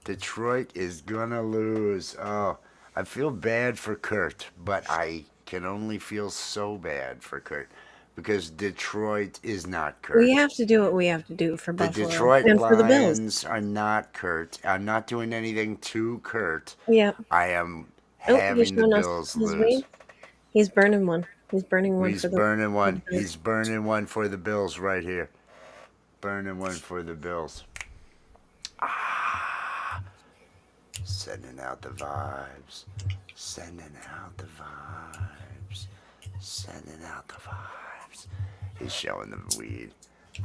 Detroit is gonna lose. Oh, I feel bad for Kurt, but I can only feel so bad for Kurt because Detroit is not Kurt. We have to do what we have to do for The Buffalo Detroit and for the Bills. Lions are not Kurt. I'm not doing anything to Kurt. Yeah. I am He's having the showing us Bills his lose. weed. He's burning one. He's burning one He's for the burning one. for the Bills. He's burning one for the Bills right here. Burning one for the Bills. Sending out the vibes. Sending out the vibes. Sending out the vibes. He's showing the weed.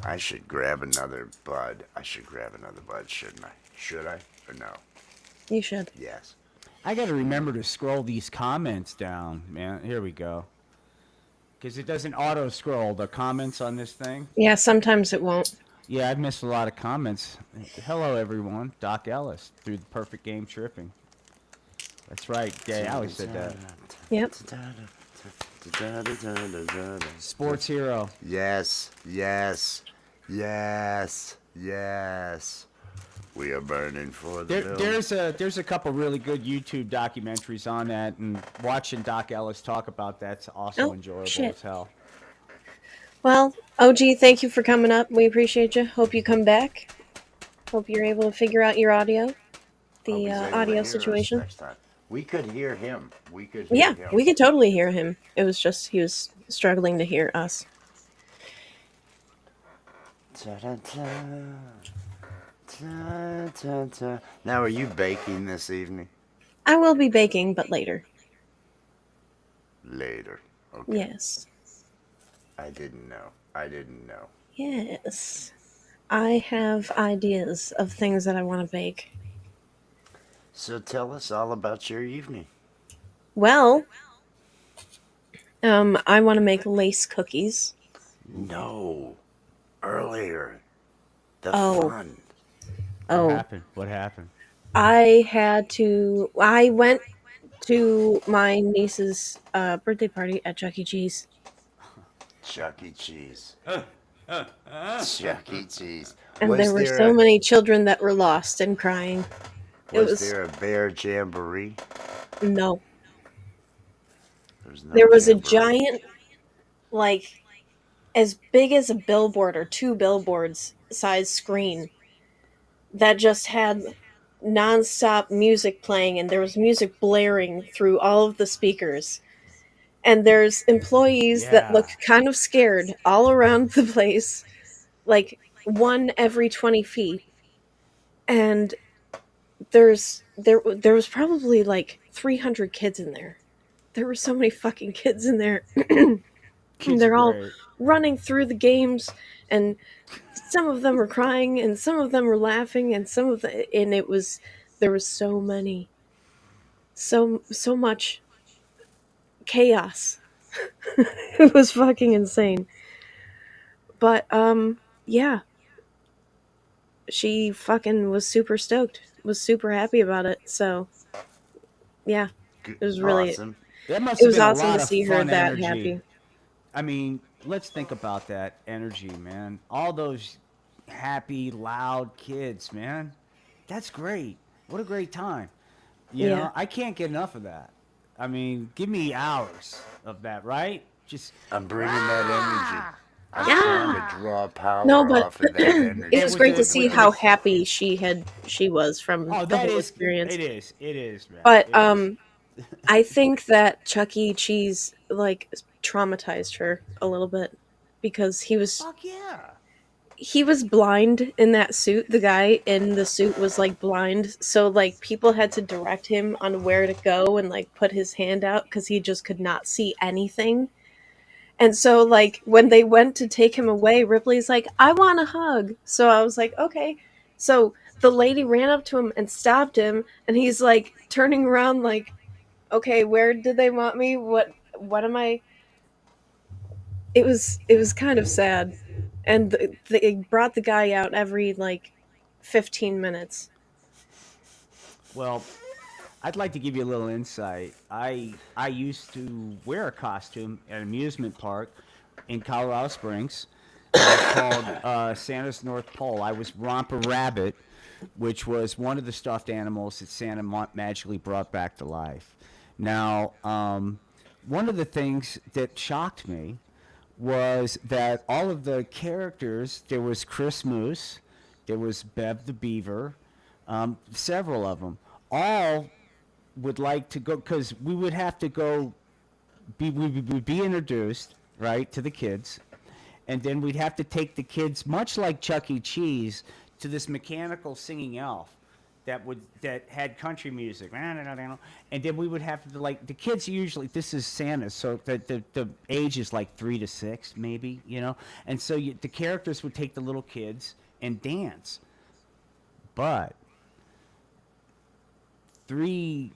I should grab another bud. Shouldn't I? Should I or no? You should. Yes. I got to remember to scroll these comments down, man. Here we go. Because it doesn't auto scroll the comments on this thing. Yeah, sometimes it won't. Yeah, I've missed a lot of comments. Hello, everyone. Doc Ellis through the Perfect Game Tripping. That's right. Yeah, I always said that. Yep. Sports hero. Yes, yes, yes, yes. We are burning for the Bills. There's a couple really good YouTube documentaries on that, and watching Doc Ellis talk about that's also enjoyable as hell. Well, OG, thank you for coming up. We appreciate you. Hope you come back. Hope you're able to figure out your audio, the audio situation. We could hear him. We could totally hear him. It was just he was struggling to hear us. Now, are you baking this evening? I will be baking, but later. Later. Okay. Yes. I didn't know. Yes. I have ideas of things that I want to bake. So tell us all about your evening. Well, I want to make lace cookies. No. Earlier. The Oh. fun. What happened? I went to my niece's birthday party at Chuck E. Cheese. Chuck E. Cheese. Chuck E. Cheese. And there were so many children that were lost and crying. Was there a bear jamboree? No. There was a giant, like, as big as a billboard or two billboards size screen that just had nonstop music playing, and there was music blaring through all of the speakers. And there's employees that Yeah. look kind of scared all around the place, like one every 20 feet. And there was probably like 300 kids in there. There were so many fucking kids in there. And Kids are they're all great. running through the games, and some of them were crying and some of them were laughing, and it was, there was so many, so much chaos. It was fucking insane. But yeah, she fucking was super stoked, was super happy about it. So yeah, it was really, Awesome. That must it have was been a awesome lot to of see her fun that energy. happy. I mean, let's think about that energy, man. All those happy, loud kids, man. That's great. What a great time. You Yeah. know, I can't get enough of that. I mean, give me hours of that, right? Just I'm bringing that energy. I'm trying Yeah. to draw power No, but off of that it energy. was with great to the see with how the. happy she was from Oh, the that whole is. experience. It is, man. But It is. I think that Chuck E. Cheese like traumatized her a little bit because Fuck yeah. he was blind in that suit. The guy in the suit was like blind, so like people had to direct him on where to go and like put his hand out because he just could not see anything. And so like when they went to take him away, Ripley's like, "I want a hug." So I was like, "Okay." So the lady ran up to him and stopped him, and he's like turning around like, "Okay, where did they want me? What am I?" It was kind of sad. And they brought the guy out every like 15 minutes. Well, I'd like to give you a little insight. I used to wear a costume at an amusement park in Colorado Springs. It was called Santa's North Pole. I was Romper Rabbit, which was one of the stuffed animals that Santa magically brought back to life. Now, one of the things that shocked me was that all of the characters, there was Chris Moose, there was Bev the Beaver, several of them, all would like to go because we would have to go. We would be introduced right to the kids, and then we'd have to take the kids, much like Chuck E. Cheese, to this mechanical singing elf that had country music, and then we would have to like the kids usually this is Santa, so the age is like 3 to 6 maybe, and so the characters would take the little kids and dance, but 3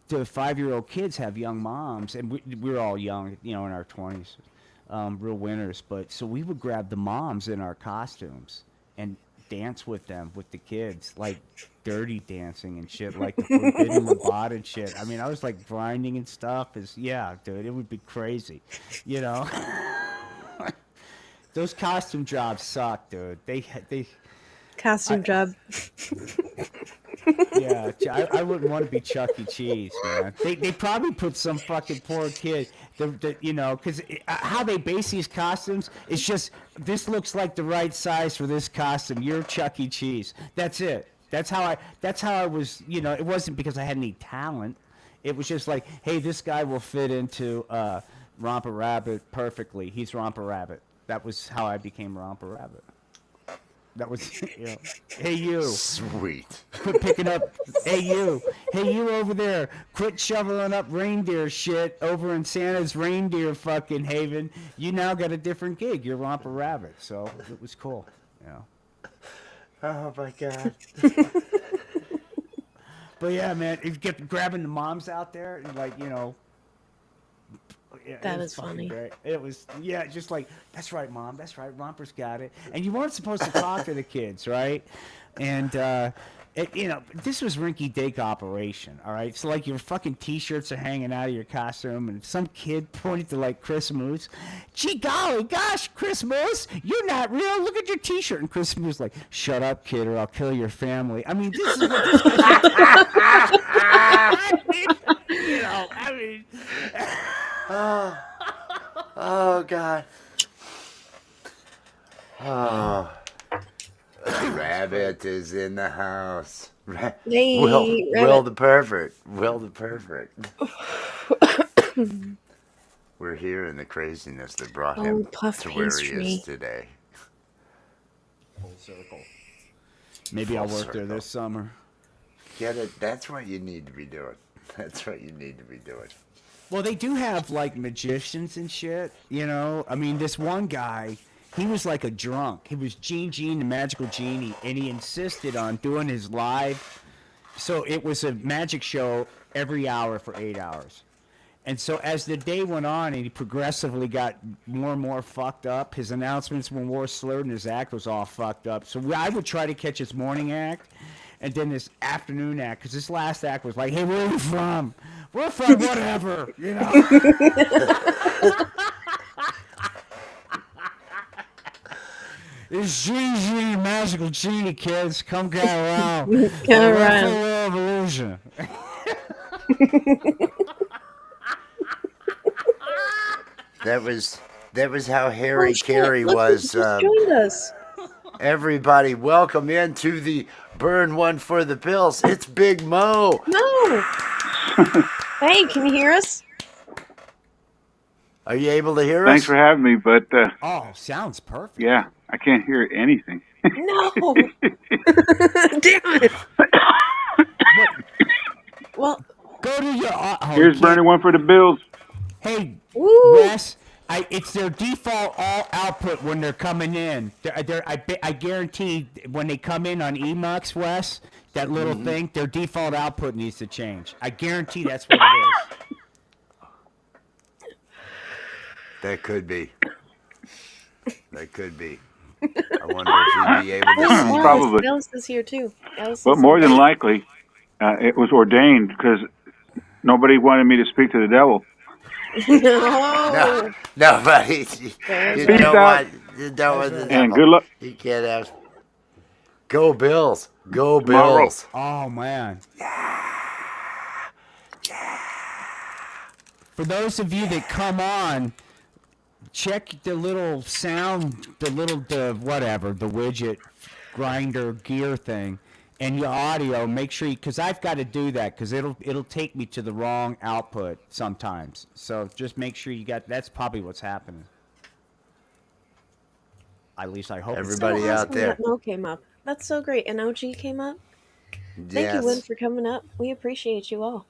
to 5 year old kids have young moms, and we were all young, in our 20s, real winners. But so we would grab the moms in our costumes and dance with them, with the kids, like dirty dancing and shit, like the Forbidden Labat and shit. I mean, I was like grinding and stuff. Yeah, dude, it would be crazy, you know. Those costume jobs suck, dude. They Costume job. Yeah, I wouldn't want to be Chuck E. Cheese, man. They probably put some fucking poor kid, because how they base these costumes is just this looks like the right size for this costume. You're Chuck E. Cheese. That's it. That's how I was. It wasn't because I had any talent. It was just like, hey, this guy will fit into Romper Rabbit perfectly. He's Romper Rabbit. That was how I became Romper Rabbit. That was, hey you, Sweet. quit picking up, hey you over there, quit shoveling up reindeer shit over in Santa's reindeer fucking haven. You now got a different gig. You're Romper Rabbit, so it was cool, Oh my god. But yeah, man, you get grabbing the moms out there and yeah, That it was is fucking funny. great. It was, just like, that's right, Mom. That's right. Romper's got it. And you weren't supposed to talk to the kids, right? And, this was rinky-dink operation, all right? So, like, your fucking T-shirts are hanging out of your costume, and some kid pointed to, like, Chris Moose. Gee golly, gosh, Chris Moose, you're not real. Look at your T-shirt. And Chris Moose like, shut up, kid, or I'll kill your family. I mean, this is what this I mean... Oh god. Oh. Rabbit is in the house. Hey, Will Rabbit. the perfect. Will the perfect. We're hearing the craziness that brought him Puff to where he is pastry. today. Full circle. Maybe Full I'll work there circle. this summer. Get it? That's what you need to be doing. That's what you need to be doing. Well, they do have like magicians and shit, you know. I mean, this one guy, he was like a drunk. He was Gene, the magical genie, and he insisted on doing his live. So it was a magic show every hour for 8 hours. And so as the day went on and he progressively got more and more fucked up, his announcements were more slurred and his act was all fucked up. So I would try to catch his morning act and then this afternoon act, because this last act was like, hey, where are you from? We're from whatever, you know. It's Genie, magical genie, kids. Come get around. Come around. Revolution. That was how Harry Oh, shit, Carey look, was. he just joined us. Everybody, welcome into the Burn One for the Bills. It's Big Mo. No. Hey, can you hear us? Are you able to hear Thanks us? for having me, but Oh, sounds perfect. yeah, I can't hear anything. No. Damn it. Well, Go to your. Here's burning one for the Bills. Hey, woo. Wes, it's their default all output when they're coming in. I guarantee when they come in on Emux, Wes, that little thing, their default output needs to change. I guarantee that's what it is. That could be. That could be. I wonder if he'd be able to see. Probably. Alice is here too. Alice But is more than here. likely, it was ordained because nobody wanted me to speak to the devil. No. Nobody. You Peace don't out. want. You don't want the And devil. good luck You can't have. Go Bills. Go tomorrow. Bills. Oh, man. For those of you that come on, check the little sound, the widget grinder gear thing, and your audio. Make sure, because I've got to do that, because it'll take me to the wrong output sometimes. So just make sure you got. That's probably what's happening. At least I hope. Everybody so out awesome there. That Mo came up. That's so great. And OG came up. Thank you, Win, Yes. for coming up. We appreciate you all.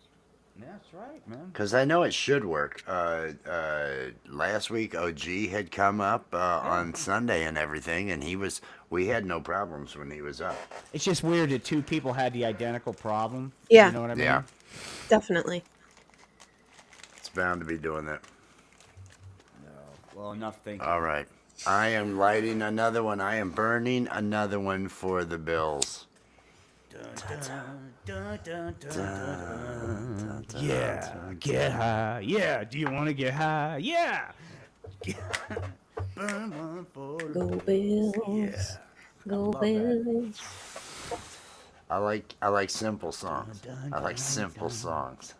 That's right, man. Because I know it should work. Last week, OG had come up on Sunday and everything, and we had no problems when he was up. It's just weird that two people had the identical problem. Yeah. You know what I mean? Yeah. Definitely. It's bound to be doing that. Well, enough thinking. All right. I am lighting another one. I am burning another one for the Bills. Yeah, get high. Yeah, do you want to get high? Yeah. Burn one for the Go Bills. Go Bills. I like simple songs. I like simple songs.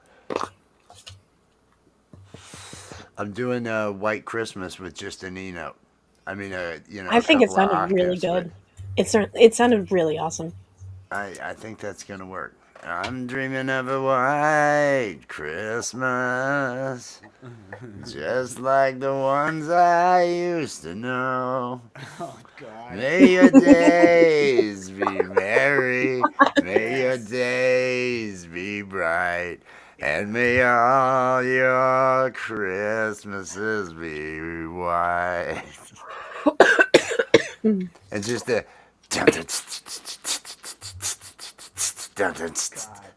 I'm doing a White Christmas with just an E note. I mean, I think it a couple of sounded really octaves, good. It sounded really awesome. I think that's gonna work. I'm dreaming of a white Christmas, just like the ones I used to know. Oh, God. May your days be merry, may your days be bright, and may all your Christmases be white. And just the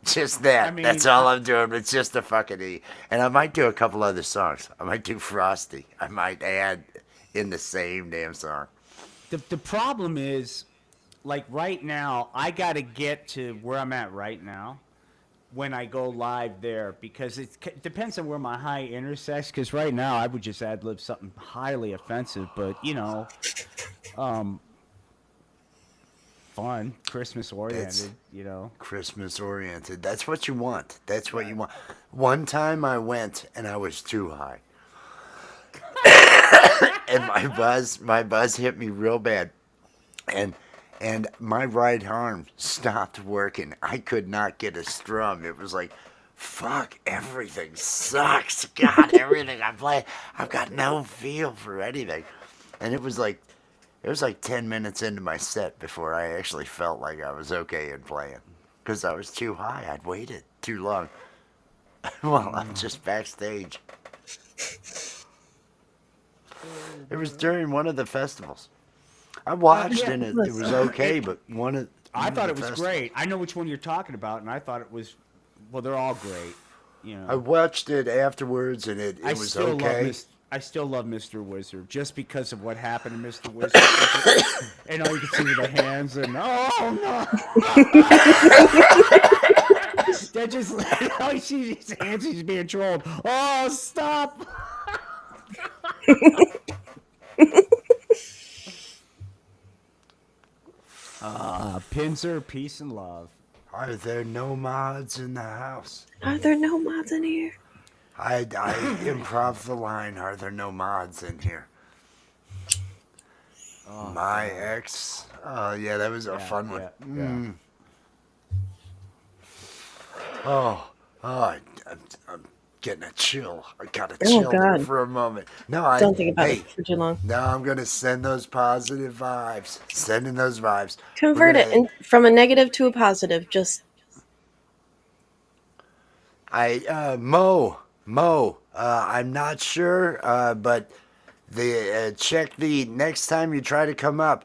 just that. I mean, That's all I'm doing. It's just a fucking E. And I might do a couple other songs. I might do Frosty. I might add in the same damn song. The problem is, like right now, I got to get to where I'm at right now when I go live there, because it depends on where my high intersects. Because right now, I would just ad-lib something highly offensive, but fun, Christmas oriented, Christmas oriented. That's what you want. That's what you want. One time I went and I was too high. And my buzz hit me real bad. And and my right arm stopped working. I could not get a strum. It was like, fuck, everything sucks. God, everything I play, I've got no feel for anything. And it was like 10 minutes into my set before I actually felt like I was okay in playing. Because I was too high. I'd waited too long. Well, I'm just backstage. It was during one of the festivals. I watched yeah, and it was okay, but I thought it the was festivals. great. I know which one you're talking about, and I thought it was. Well, they're all great. You know. I watched it afterwards and it was still okay. I still love Mr. Wizard just because of what happened to Mr. Wizard. And all you can see with the hands and oh no. That just all you see is his hands. He's being trolled. Oh, stop! Pinzer, peace and love. Are there no mods in the house? Are there no mods in here? I improv the line. Are there no mods in here? Oh, My ex. Oh yeah, that was a fun one. Yeah. Oh, I'm getting a chill. I got a chill there God. for a moment. No, Don't think about hey, it for too long. now I'm gonna send those positive vibes. Sending those vibes. Convert it from a negative to a positive. Just Mo. I'm not sure, but check the next time you try to come up.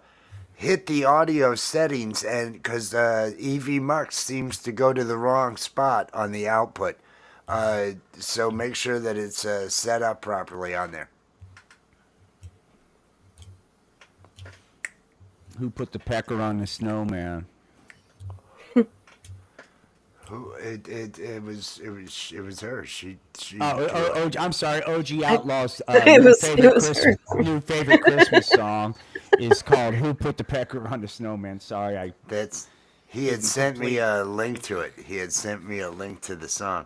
Hit the audio settings, and because EV Mux seems to go to the wrong spot on the output, so make sure that it's set up properly on there. Who put the pecker on the snowman? Who it was her. She I'm sorry. OG Outlaws. It was her. New favorite Christmas song is called "Who Put the Pecker on the Snowman." Sorry, he had sent me a link to it. He had sent me a link to the song.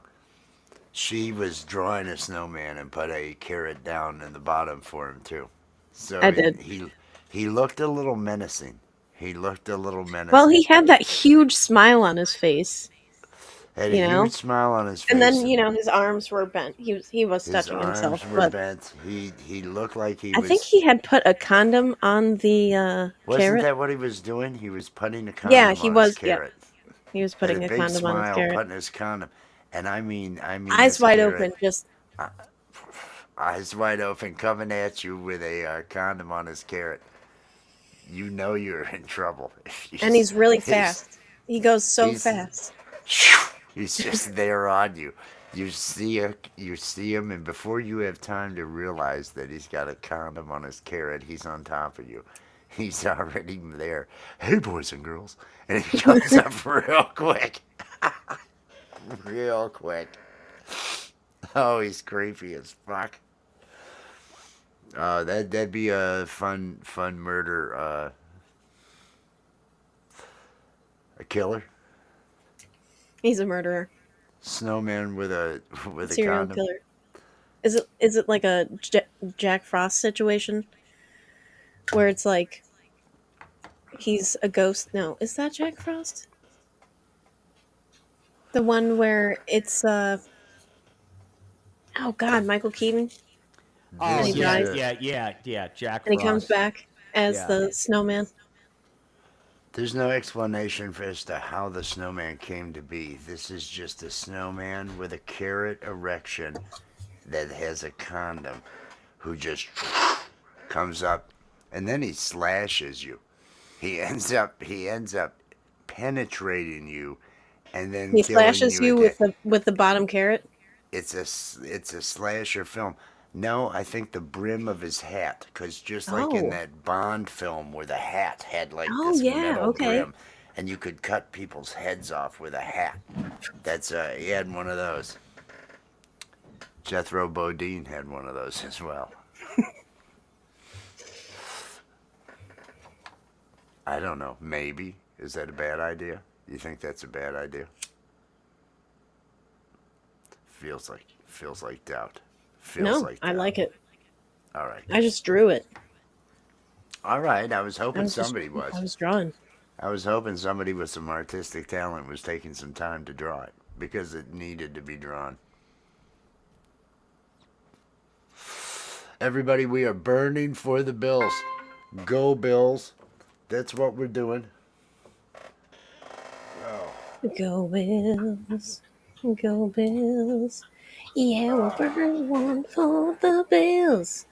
She was drawing a snowman and put a carrot down in the bottom for him too. So I did. He looked a little menacing. Well, he had that huge smile on his face. Had a huge smile on his face. And then, his arms were bent. He was touching himself. His arms were bent. He looked like he was... I think he had put a condom on the carrot. Wasn't that what he was doing? He was putting a condom on his carrot. Yeah. He was putting a condom on his carrot. Putting his condom. And I mean... Eyes wide open, just... Eyes wide open, coming at you with a condom on his carrot. You know you're in trouble. And he's really fast. He goes so fast. He's just there on you. You see him, and before you have time to realize that he's got a condom on his carrot, he's on top of you. He's already there. Hey, boys and girls. And he comes up real quick. Real quick. Oh, he's creepy as fuck. That'd be a fun murder. A killer. He's a murderer. Snowman with a serial condom. Killer. Is it like a Jack Frost situation where it's like he's a ghost? No, is that Jack Frost? The one where it's oh God, Michael Keaton. Oh, he dies. Yeah, Jack Frost. And he comes back as the snowman. There's no explanation as to how the snowman came to be. This is just a snowman with a carrot erection that has a condom who just comes up and then he slashes you. He ends up penetrating you and then he slashes you with the bottom carrot. It's a slasher film. No, I think the brim of his hat, because just like in that Bond film where the hat had like this metal brim, and you could cut people's heads off with a hat. That's he had one of those. Jethro Bodine had one of those as well. I don't know. Maybe. Is that a bad idea? You think that's a bad idea? Feels like doubt. I like it. All right. I just drew it. All right. I was hoping somebody was. I was drawing. I was hoping somebody with some artistic talent was taking some time to draw it because it needed to be drawn. Everybody, we are burning for the Bills. Go Bills. That's what we're doing. Go Bills. Go Bills. Yeah, we'll burn one for the Bills.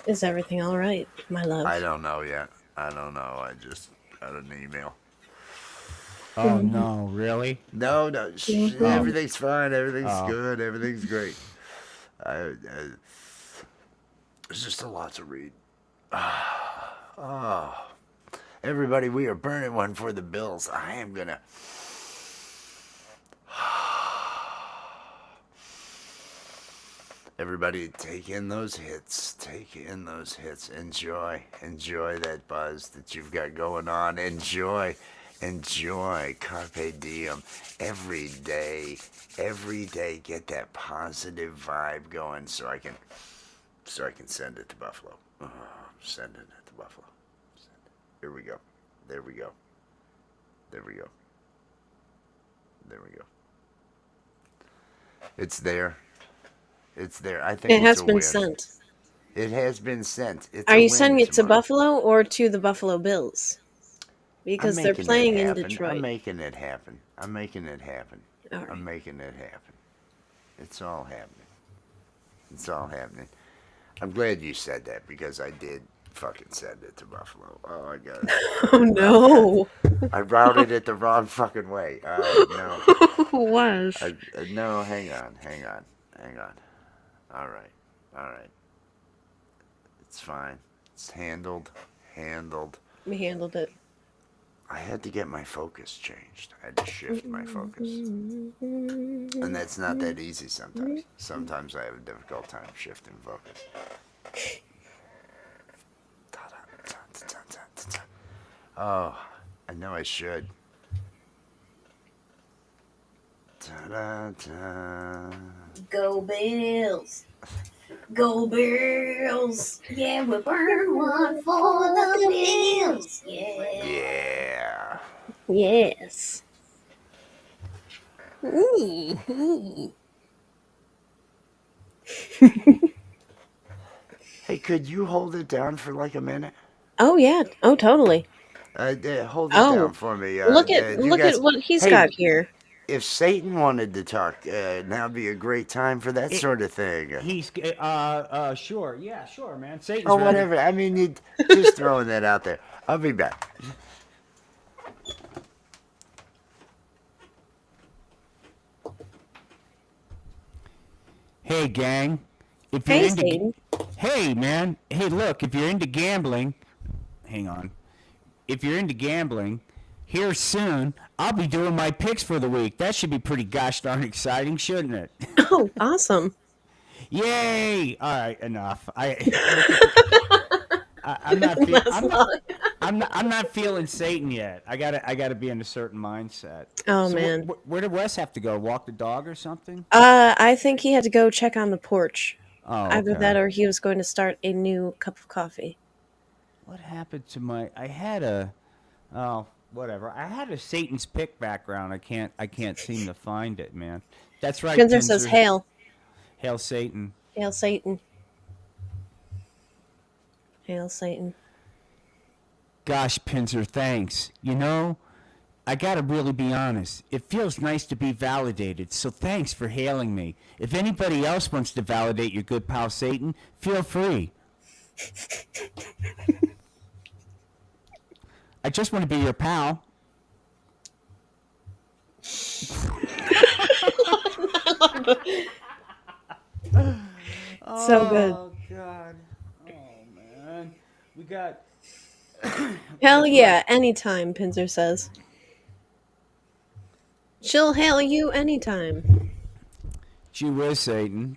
Is everything all right, my love? I don't know yet. I don't know. I just got an email. Oh no, really? No, everything's fine. Everything's Oh. good. Everything's great. There's just a lot to read. Oh. Everybody, we are burning one for the Bills. I am going to... Everybody, take in those hits. Take in those hits. Enjoy. Enjoy that buzz that you've got going on. Enjoy. Enjoy. Carpe diem. Every day. Every day, get that positive vibe going so I can send it to Buffalo. Sending it to Buffalo. Here we go. There we go. There we go. There we go. It's there. It's there. I think It has it's a been win. sent. It has been sent. It's Are a you win sending it to tomorrow. Buffalo or to the Buffalo Bills? Because I'm they're making it playing in happen. Detroit. I'm making it happen. I'm making it happen. All right. I'm making it happen. It's all happening. It's all happening. I'm glad you said that because I did fucking send it to Buffalo. Oh, I got it. Oh no! I routed it the wrong fucking way. No. Was No, hang on. All right. It's fine. It's handled. we handled it? I had to get my focus changed. I had to shift my focus. And that's not that easy sometimes. Sometimes I have a difficult time shifting focus. Oh, I know I should. Ta-da-da. Go Bills! Go Bills! Yeah, we burn one for the Bills! Yeah. Yeah. Yes. Ooh. Hey, could you hold it down for like a minute? Oh yeah. Oh totally. Hold it Oh, down for me. Look at you look guys, at what he's hey, got here. if Satan wanted to talk, now'd be a great time for that sort of thing. He's sure. Yeah, sure, man. Satan's Or ready. whatever. I mean, just throwing that out there. I'll be back. Hey, gang. If you're Hey, into, Satan. hey, man. Hey, look. If you're into gambling, hang on. If you're into gambling, here soon I'll be doing my picks for the week. That should be pretty gosh darn exciting, shouldn't it? Oh, awesome. Yay! All right, enough. I'm not. I'm not feeling Satan yet. I gotta be in a certain mindset. Oh So man. where did Wes have to go? Walk the dog or something? I think he had to go check on the porch. Oh, Either okay. that or he was going to start a new cup of coffee. What happened to my? I had a. Oh, whatever. I had a Satan's pick background. I can't seem to find it, man. That's right. Pinzer says, "Hail, Hail Satan. hail Satan, hail Satan." Gosh, Pinzer, thanks. You know, I gotta really be honest. It feels nice to be validated, so thanks for hailing me. If anybody else wants to validate your good pal Satan, feel free. I just want to be your pal. So good. Oh, God. Oh, man. We got... Hell yeah, anytime, Pinzer says. She'll hail you anytime. Gee whiz, Satan.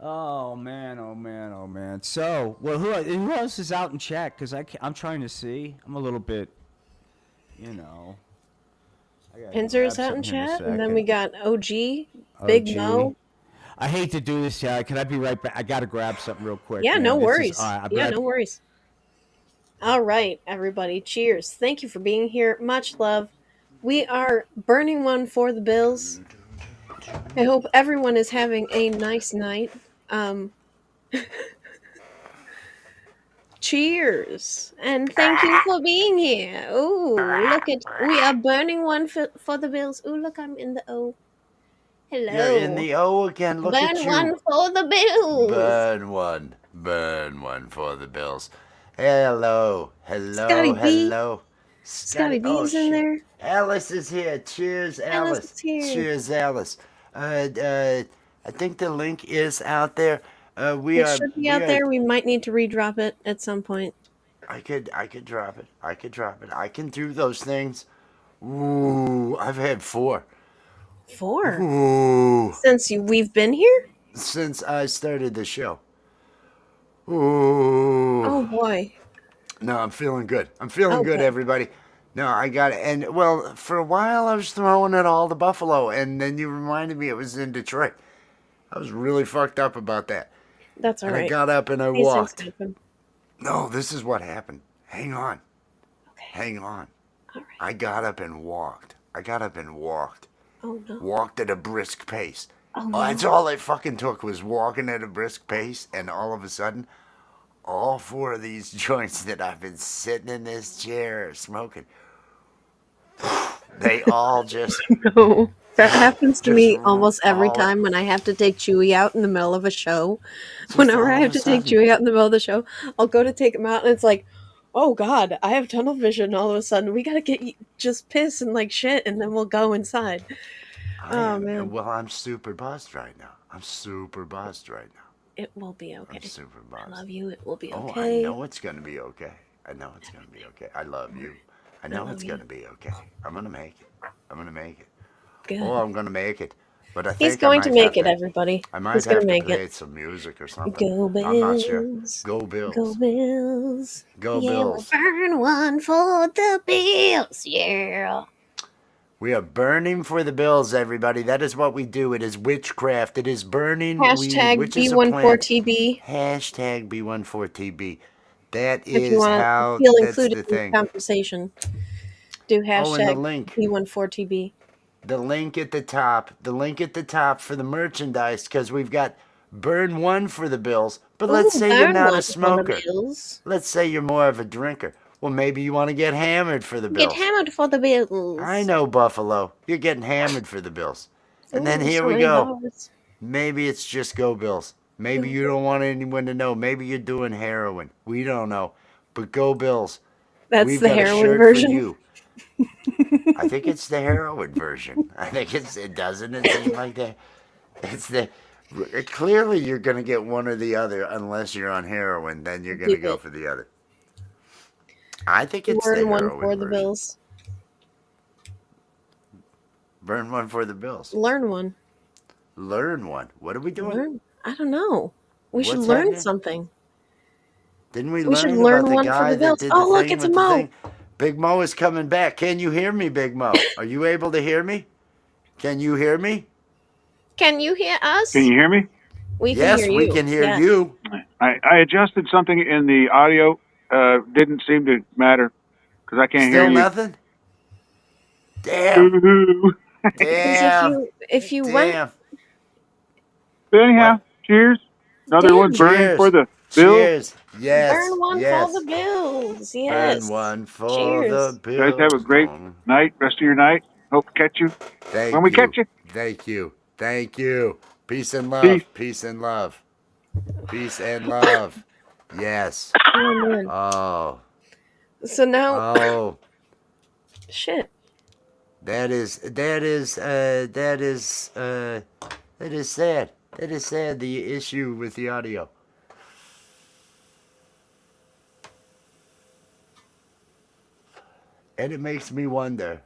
Oh man, oh man, oh man. So, well, who else is out in chat? Because I'm trying to see. I'm a little bit, you know. I gotta Pinzer's grab out in something here in a chat, and then we second. got OG, Big OG. Mo. I hate to do this, yeah. Can I be right back? I gotta grab something real quick. Yeah, man. no This is- worries. all right, I'll be Yeah, right no worries. All right, everybody. Cheers. Thank you for being here. Much love. We are burning one for the bills. I hope everyone is having a nice night. Um, cheers. And thank you for being here. Ooh, look at we are burning one for the bills. Ooh, look, I'm in the O. You're in Hello. the O again. Look at Burn you. one for the bills. Burn one for the bills. Hello, Scotty hello, B. hello. Scotty Scotty, B oh is in shit. there. Alice is here. Cheers, Alice Alice. is here. Cheers, Alice. I think the link is out there. We It are, should be we out are. there. We might need to redrop it at some point. I could drop it. I could drop it. I can do those things. Ooh, I've had 4. 4. Ooh, Since we've been here? since I started the show. Ooh. Oh boy. No, I'm feeling good. I'm feeling Oh good, good. everybody. No, I got it. And, well, for a while I was throwing it all to Buffalo, and then you reminded me it was in Detroit. I was really fucked up about that. That's And I alright. got up and I These things walked. happen. No, this is what happened. Hang on. Okay. Hang on. Alright. I got up and walked. I got up and walked. Oh no. Walked at a brisk pace. Oh Oh, that's no. all it fucking took was walking at a brisk pace, and all of a sudden, all 4 of these joints that I've been sitting in this chair smoking, they all just No. That happens to just me almost every all time when I have to take Chewy out in the middle of a show. just Whenever all I of have a to take sudden. Chewy out in the middle of the show, I'll go to take him out and it's like, oh god, I have tunnel vision all of a sudden. We gotta get just piss and like shit and then we'll go inside. Oh man. Well, I'm super buzzed right now. I'm super buzzed right now. It will be okay. I'm super I buzzed. love you. It will be Oh, okay. I know it's gonna be okay. I know it's gonna be okay. I love you. I know love it's you. gonna be okay. I'm gonna make it. I'm gonna make it. Good. Oh, I'm gonna make it. But I He's think going I to might make have it, to. everybody. I might He's gonna have to make play it. some music or something. Go I'm not sure. Bills. Go Go Bills. Bills. Go Yeah, we'll Bills. burn one for the Bills. Yeah. We are burning for the bills, everybody. That is what we do. It is witchcraft. It is burning. Hashtag Which is a plant. B14TB Hashtag B14TB. That if you is want to how. feel That's included the in the thing. conversation. Do Oh, and the hashtag link. B14TB. The link at the top. The link at the top for the merchandise, because we've got burn one for the bills. But let's Ooh, say you're burn not one a for the smoker. Bills. Let's say you're more of a drinker. Well, maybe you want to get hammered for the Get bills. hammered for the Bills. I know, Buffalo. You're getting hammered for the bills. And then Ooh, here so we many go. bars. Maybe it's just go Bills. Maybe you don't want anyone to know. Maybe you're doing heroin. We don't know. But go Bills. That's We've the got a heroin shirt version. for you. I think it's the heroin version. I think it doesn't it seem like that? It's the clearly you're gonna get one or the other unless you're on heroin, then you're gonna Keep go it. for the other. I think it's the Burn one heroin for the version. Bills. Burn one for the Bills. Learn one. Learn one. What are we doing? Learn. I don't know. We should What's learn happening? something. Didn't we We should learn learn about the one for guy the that Bills. did the Oh, look, thing it's a with the Mo. thing? Big Mo is coming back. Can you hear me, Big Mo? Are you able to hear me? Can you hear me? Can you hear us? Can you hear me? We can Yes, hear we you. can hear Yes. you. I adjusted something in the audio. Didn't seem to matter because I can't hear Still you. nothing? Damn. Ooh. Because Damn. if you went Damn. But anyhow, What? cheers. Another one damn, burning for Cheers. the Bills. Cheers. Yes. burn one for the Yes. Bills. Burn Yes. one for Cheers. the Guys, have a Bills. great night. Rest of your night. Hope to catch you when we Thank you. catch you. Thank you. Thank you. Peace and love. Peace. Peace and love. Peace and love. Yes. Oh man. Oh. So now, Oh. shit. That is sad. That is sad. The issue with the audio. And it makes me wonder.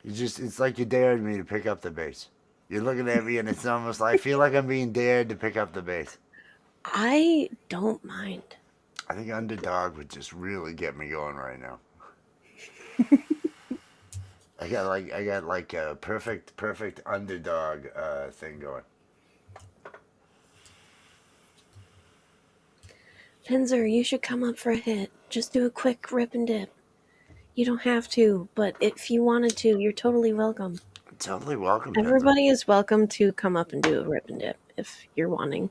It's like you dared me to pick up the bass. You're looking at me and it's almost like I feel like I'm being dared to pick up the bass. I don't mind. I think Underdog would just really get me going right now. I got like a perfect underdog thing going. Pinzer, you should come up for a hit. Just do a quick rip and dip. You don't have to, but if you wanted to, you're totally welcome. Totally welcome, Pinto. Everybody is welcome to come up and do a rip and dip if you're wanting.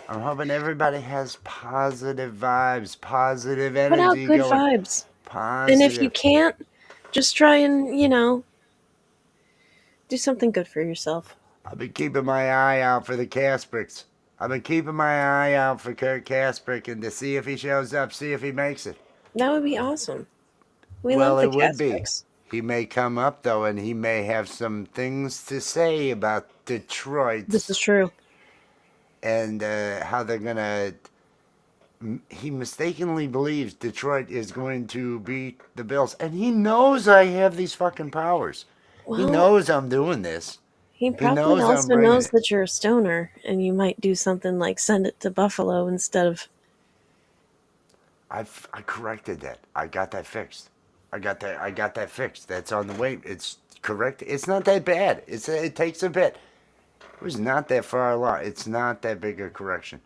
I'm hoping everybody has positive vibes, positive Put out energy good going. vibes. Positive. And if you can't, just try and, do something good for yourself. I've been keeping my eye out for the Kaspricks. I've been keeping my eye out for Kurt Kasprick and to see if he shows up, see if he makes it. That would be awesome. We Well, love the it would be. Caspericks. He may come up though, and he may have some things to say about Detroit. This is true. And how they're gonna. He mistakenly believes Detroit is going to beat the Bills, and he knows I have these fucking powers. Well, he knows I'm doing this. He probably knows I'm also bringing knows it. that you're a stoner, and you might do something like send it to Buffalo instead of. I corrected that. I got that fixed. I got that fixed. That's on the way. It's correct. It's not that bad. It takes a bit. It was not that far along. It's not that big a correction.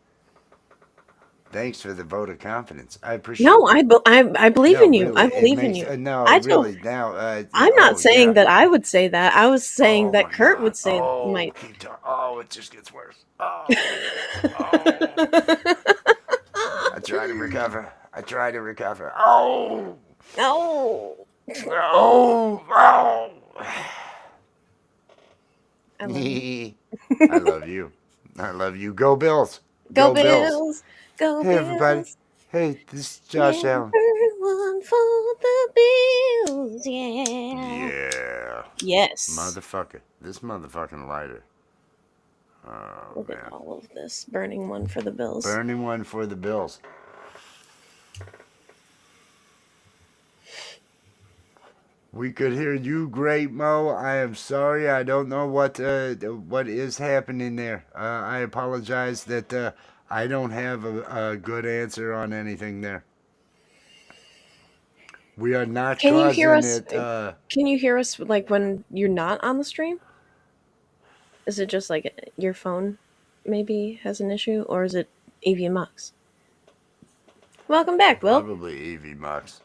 Thanks for the vote of confidence. I appreciate. No, I believe in you. Really, I believe in you. No, I really. don't. Now, I'm not oh, saying yeah. that I would say that. I was saying Oh that my Kurt God. would say Oh, might. keep talking. Oh, it just gets worse. Oh, oh. I try to recover. Oh, No. oh, oh. I love you. I love you. I love you. Go Bills. Go Bills. Go Hey, everybody. Bills. Hey, this is Josh Allen. Everyone for the Bills. Yeah. Yeah. Yes. Motherfucker. This motherfucking lighter. Oh, Look man. at all of this. Burning one for the Bills. Burning one for the Bills. We could hear you great, Mo. I am sorry. I don't know what is happening there. I apologize that I don't have a good answer on anything there. We are not Can you hear causing us? it. Can you hear us like when you're not on the stream? Is it just like your phone maybe has an issue, or is it Evie and Mox? Welcome back, Will. Probably Evie Mox.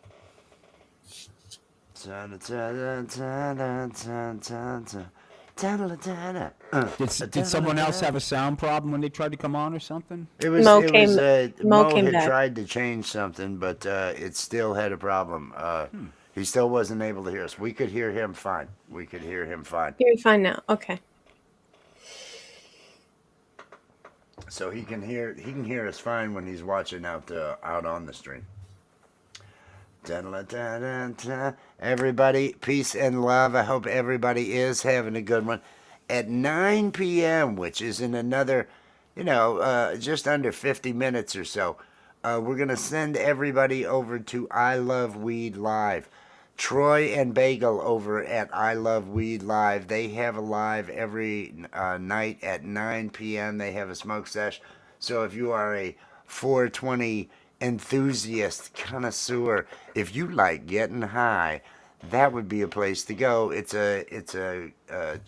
Did someone else have a sound problem when they tried to come on or something? Mo came had back. tried to change something, but it still had a problem. He still wasn't able to hear us. We could hear him fine. You're fine now. Okay. So he can hear us fine when he's watching out on the stream. Everybody, peace and love. I hope everybody is having a good one. At 9 p.m., which is in another, just under 50 minutes or so, we're going to send everybody over to I Love Weed Live. Troy and Bagel over at I Love Weed Live. They have a live every night at 9 p.m. They have a smoke sesh. So if you are a 420 enthusiast, connoisseur, if you like getting high, that would be a place to go. It's a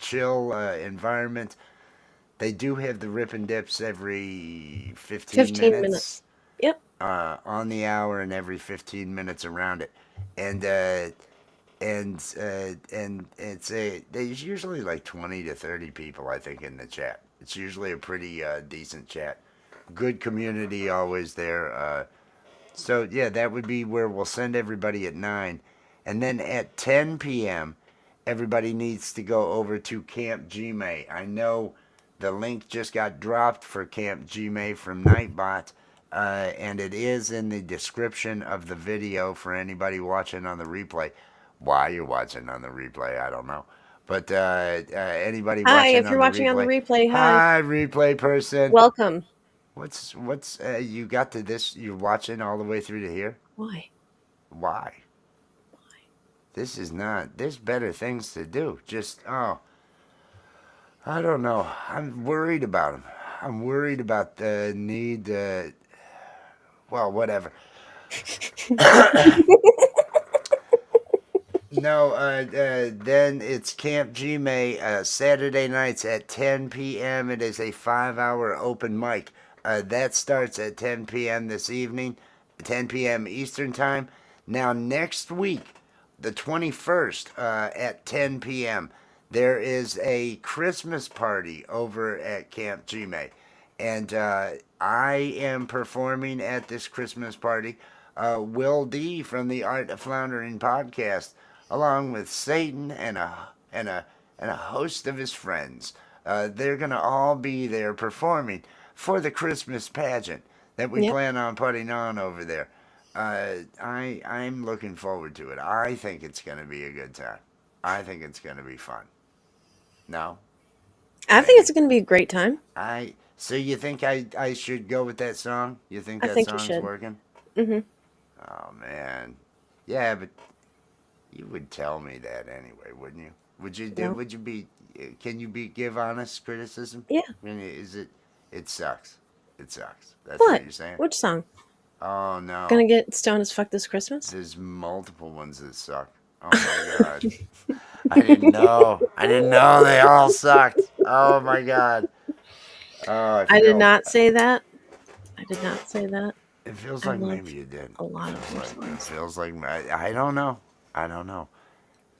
chill environment. They do have the rip and dips every 15 minutes. Yep. On the hour and every 15 minutes around it. And there's usually like 20 to 30 people, I think, in the chat. It's usually a pretty decent chat. Good community always there. So yeah, that would be where we'll send everybody at 9. And then at 10 p.m., everybody needs to go over to Camp Gmail. I know the link just got dropped for Camp Gmail from Nightbot. And it is in the description of the video for anybody watching on the replay. Why you're watching on the replay, I don't know. But anybody Hi, watching if you're watching on the replay, hi. Hi, replay person. Welcome. What's you got to this? You're watching all the way through to here? Why? Why? This is not. There's better things to do. I don't know. I'm worried about him. I'm worried about the need. Well, whatever. Then it's Camp G-May, Saturday nights at 10 p.m. It is a 5-hour open mic. That starts at 10 p.m. this evening, 10 p.m. Eastern Time. Now, next week, the 21st, at 10 p.m., there is a Christmas party over at Camp G-May. And I am performing at this Christmas party. Will D from the Art of Floundering podcast, along with Satan and a host of his friends. They're gonna all be there performing for the Christmas pageant that we plan on putting on over there. I'm looking forward to it. I think it's gonna be a good time. I think it's gonna be fun. No, I think it's going to be a great time. So you think I should go with that song? You think I that think you song's should. working? Mm-hmm. Oh man, yeah, but you would tell me that anyway, wouldn't you? Would you do? No. Would you be? Can you give honest criticism? Yeah. I mean, is it? It sucks. It sucks. That's what you're saying. Which song? Oh no. Gonna get stoned as fuck this Christmas? There's multiple ones that suck. Oh my god. I didn't know. I didn't know they all sucked. Oh my god. Oh, I did not say that. I did not say that. It feels I like love maybe you did. a lot of their songs. It feels like I don't know. I don't know.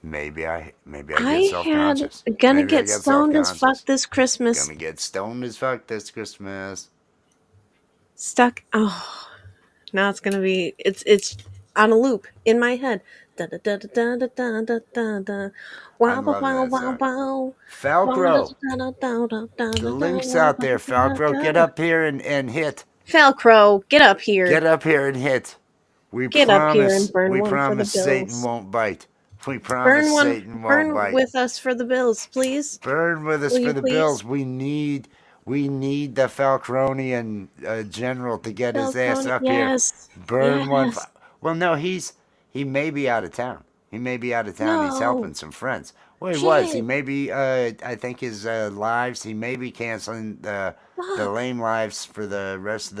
Maybe I get I self-conscious. had gonna Maybe I get stoned as fuck self-conscious. this Christmas. Gonna get stoned as fuck this Christmas. Stuck. Oh, now it's gonna be. It's on a loop in my head. Da da da da da da da da da. Wow wow wow wow wow. Falcro. The link's out there, Falcro. Get up here and hit. Falcro, get up here. Get up here and hit. Get up here and burn we one for the promise bills. Satan won't bite. We promise Satan won't bite. Burn with us for the bills, please. Burn with us Will for you the please? bills. We need the Falcronian general to get his ass up Yes. here. Burn one. Yes. Well, no, he may be out of town. He may be out of town. He's No. helping some friends. Well, he Shit. was. He may be. I think his lives. He may be canceling the lame lives for the rest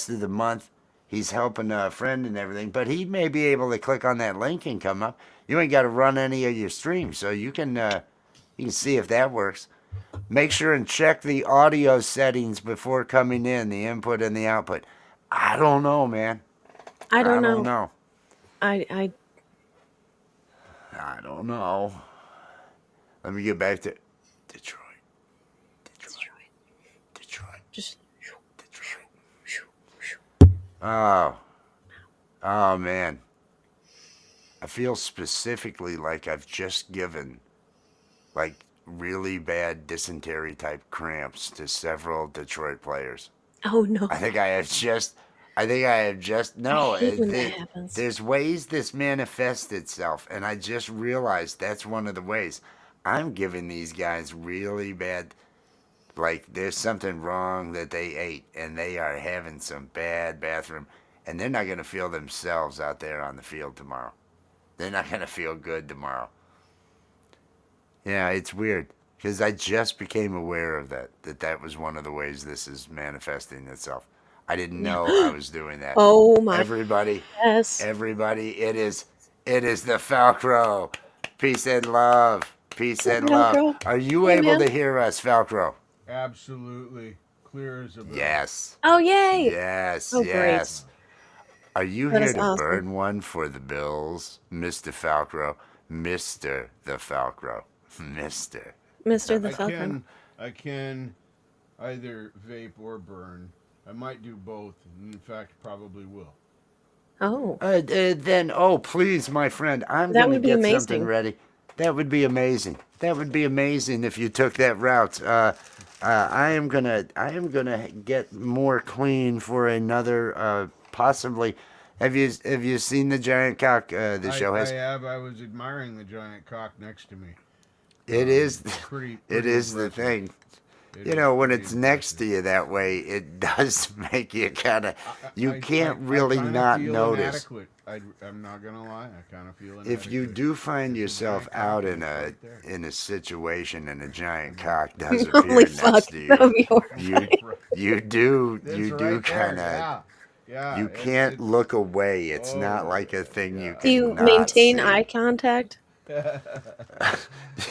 of the month. He's helping a friend and everything, but he may be able to click on that link and come up. You ain't got to run any of your streams, so you can see if that works. Make sure and check the audio settings before coming in, the input and the output. I don't know, man. I don't know. I don't know. Let me get back to Detroit. Just Oh man. I feel specifically like I've just given like really bad dysentery type cramps to several Detroit players. oh no. I think I have just no. I hate when that happens. There's ways this manifests itself, and I just realized that's one of the ways. I'm giving these guys really bad, like there's something wrong that they ate, and they are having some bad bathroom, and they're not gonna feel themselves out there on the field tomorrow. They're not gonna feel good tomorrow. Yeah, it's weird. Because I just became aware of that was one of the ways this is manifesting itself. I didn't know I was doing that. Oh my. Everybody, Yes. it is the Falcro. Peace and love. Peace and love. Falcro. Are you Hey, able man. to hear us, Falcro? Absolutely. Clear as a bell. Yes. Oh yay. Yes, Oh, great. yes. Are you That here is to awesome. burn one for the Bills, Mr. Falcro? Mr. the Falcro. Mr. Mr. the I Falcon. can either vape or burn. I might do both. In fact, probably will. Oh. Then, please, my friend, I'm That going to would be get amazing. something ready. That would be amazing. That would be amazing if you took that route. I am gonna get more clean for another possibly. Have you seen the giant cock? The show has. I have. I was admiring the giant cock next to me. It is. Pretty It is the impressive. thing. It You is know, when pretty it's next to impressive. you that way, it does make you kind of. You can't I really kinda not feel notice. inadequate. I'm not gonna lie. I kind of feel If you inadequate. do find It's a yourself giant cock out and in it's a right there. in a situation and a giant cock does appear Holy next fuck. to That would you, be horrible. you do It's you right do there, kind of yeah. Yeah. You can't look away. It's not like a thing you yeah. Do can you not maintain see. eye contact?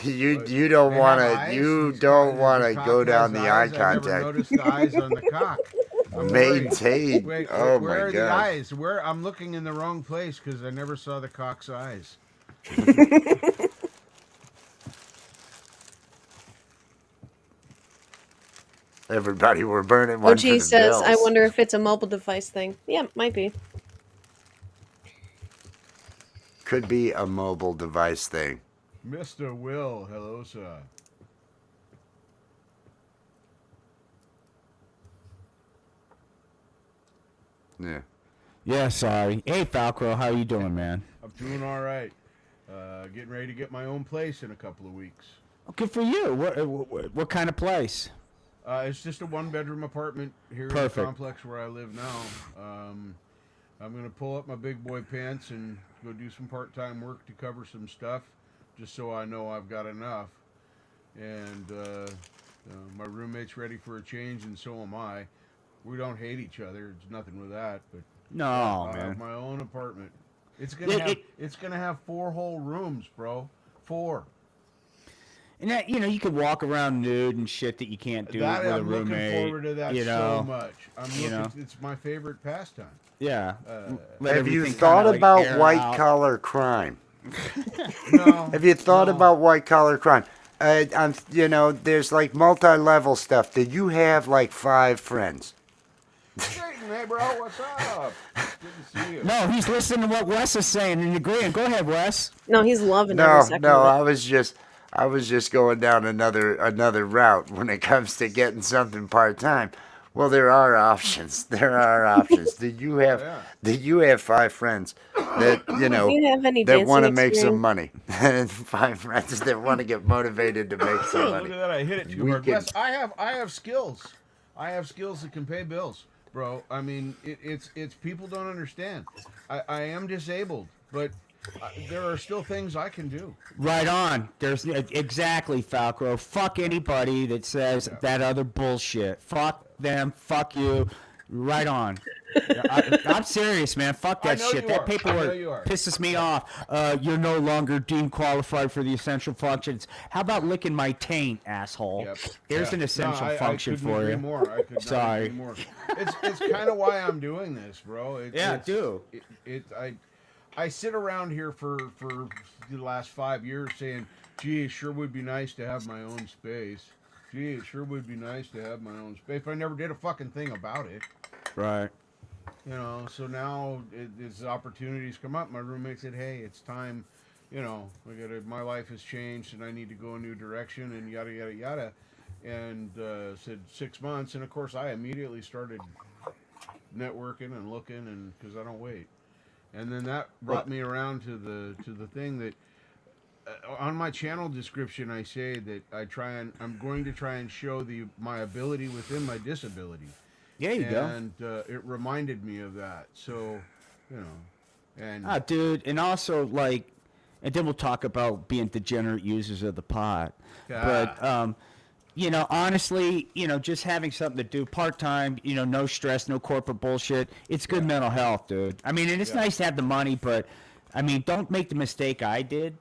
You don't They want have to. eyes? You These don't does want the to cock go has down the eye eyes? I never contact. noticed the eyes on the cock. I'm worried. Maintain. Wait, Oh where my are the god. eyes? Where I'm looking in the wrong place because I never saw the cock's eyes. Everybody, we're burning one for OG the says, I bills. wonder if it's a mobile device thing. Yeah, might be. Could be a mobile device thing. Mr. Will, hello, sir. Yeah. Yeah, sorry. Hey, Falco, how you doing, man? I'm doing all right. Getting ready to get my own place in a couple of weeks. Good for you. What kind of place? It's just a one-bedroom apartment here in Perfect. the complex where I live now. I'm going to pull up my big boy pants and go do some part-time work to cover some stuff, just so I know I've got enough. And my roommate's ready for a change, and so am I. We don't hate each other. There's nothing with that, but No, I'll man. have my own apartment. It's gonna have 4 whole rooms, bro. 4. And that, you could walk around nude and shit that you can't do That with a I'm roommate. looking forward to that you so know? much. It's my favorite pastime. Yeah. Have you thought about white collar crime? No. Have you thought about white collar crime? There's like multi-level stuff. Do you have like 5 friends? Satan, hey, bro, what's up? Good to see you. No, he's listening to what Wes is saying and agreeing. Go ahead, Wes. No, he's loving every No, second no, of it. I was just going down another route when it comes to getting something part-time. Well, there are options. There are options. Do you have 5 friends that, Do you have any that want to dancing make some experience? money? And 5 friends that want to get motivated to make some Look money. at that! I hit it too We hard. can- Wes, I have skills. I have skills that can pay bills, bro. I mean, it's people don't understand. I am disabled, but there are still things I can do. Right on. There's exactly, Falco. Fuck anybody that says that other bullshit. Fuck them. Fuck you. Right on. I'm serious, man. Fuck I that know shit. you That are. paperwork I know you are. pisses me off. You're no longer deemed qualified for the essential functions. How about licking my taint, asshole? Yep. There's Yeah. an essential No, function I couldn't for agree you. More. I could not Sorry. agree more. It's kind of why I'm doing this, bro. Do. I sit around here for the last 5 years saying, "Gee, it sure would be nice to have my own space. Gee, it sure would be nice to have my own space." But I never did a fucking thing about it. Right. So now as opportunities come up, my roommate said, "Hey, it's time. My life has changed and I need to go a new direction and yada yada yada." And said 6 months, and of course I immediately started networking and looking, and because I don't wait. And then that brought me around to the thing that on my channel description I say that I'm going to try and show my ability within my disability. There you go. And it reminded me of that. So, and Dude, and also and then we'll talk about being degenerate users of the pot. But honestly, just having something to do part-time, no stress, no corporate bullshit. It's good mental health, dude. I mean, and it's nice to have the money, but I mean, don't make the mistake I did.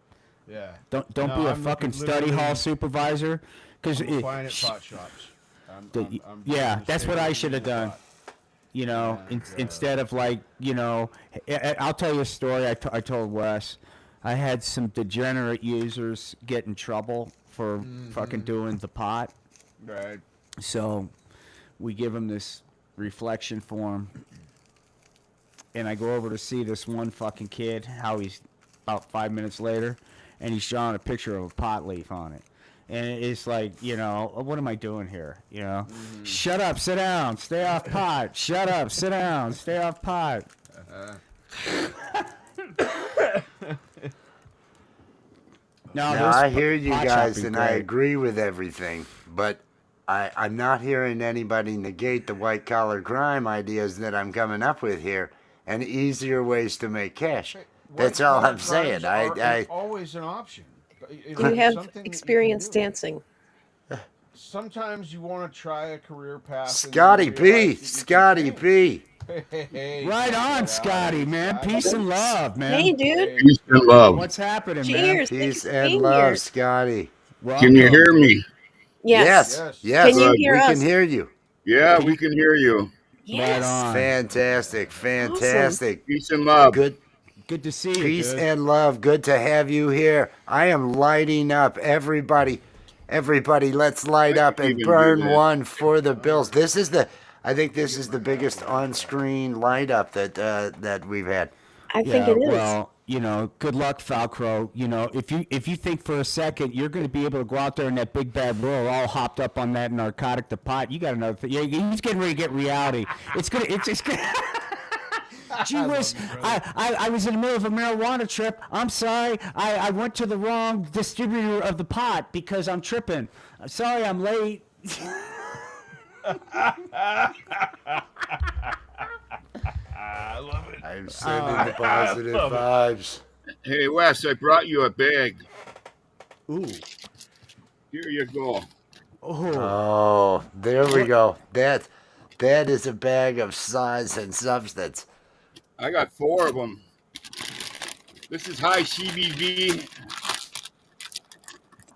yeah, Don't be a fucking study hall supervisor, because fine at pot shops. I'm yeah, that's what I should have done. pot. Instead of I'll tell you a story. I told Wes, I had some degenerate users get in trouble for fucking doing the pot. Right. So we give them this reflection form, and I go over to see this one fucking kid, how he's about 5 minutes later, and he's drawing a picture of a pot leaf on it. And it's like, what am I doing here? Shut up, sit down, stay off pot. Shut up, sit down, stay off pot. Now, I hear you pot guys, shopping and I great. agree with everything, but I'm not hearing anybody negate the white collar crime ideas that I'm coming up with here, and easier ways to make cash. That's all I'm saying. It's always an option. Do you have experience dancing? Sometimes you want to try a career path. Scotty P, Scotty P. Hey, Right check on, it Scotty, out, man. Scotty. Peace and love, man. Hey, dude. Hey, Peace and love. What's happening, man? Cheers. Thank you Peace for and being love, here. Scotty. Can you Welcome. hear me? Yes. Yes. yes. Can you Good. hear We us? can hear you. Yeah, we can hear you. Right Yes. on. Fantastic. Fantastic. Peace and love. Good. Good to see you, Peace dude. and love. Good to have you here. I am lighting up. Everybody, let's light I up can and even do burn that. one for the Bills. I think this is the biggest on-screen light up that we've had. I think it is. Well, good luck, Falcro. If you think for a second you're going to be able to go out there in that big bad world, all hopped up on that narcotic, the pot, you got another thing. Yeah, he's getting ready to get reality. It's gonna. Gee whiz, I was in the middle of a marijuana trip. I'm sorry. I went to the wrong distributor of the pot because I'm tripping. Sorry, I'm late. I love it. I'm sending the positive vibes. Hey, Wes, I brought you a bag. Ooh. Here you go. Oh. Oh, there we go. That is a bag of size and substance. I got 4 of them. This is high CBD,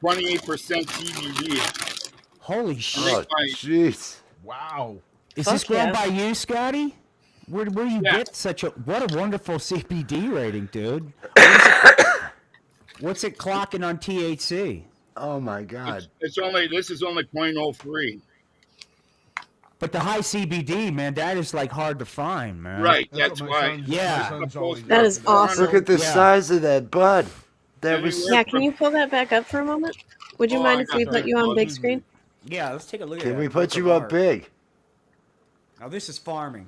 28% CBD. Holy shit. Oh, jeez. Wow. Is Fuck this grown yeah. by you, Scotty? Where do you Yeah. get such a what a wonderful CBD rating, dude? What's it clocking on THC? Oh my God. This is only 0.03. But the high CBD, man, that is like hard to find, man. Right, That's that's what my why. son's, Yeah. my son's always That is awesome. Look at the Yeah. size of that bud. That was. Anywhere Yeah, can you pull that back up for a moment? Would you Oh, mind I if we got put that. you on big screen? Yeah, let's take a look at Can that. we work put of you up art. big? Now this is farming.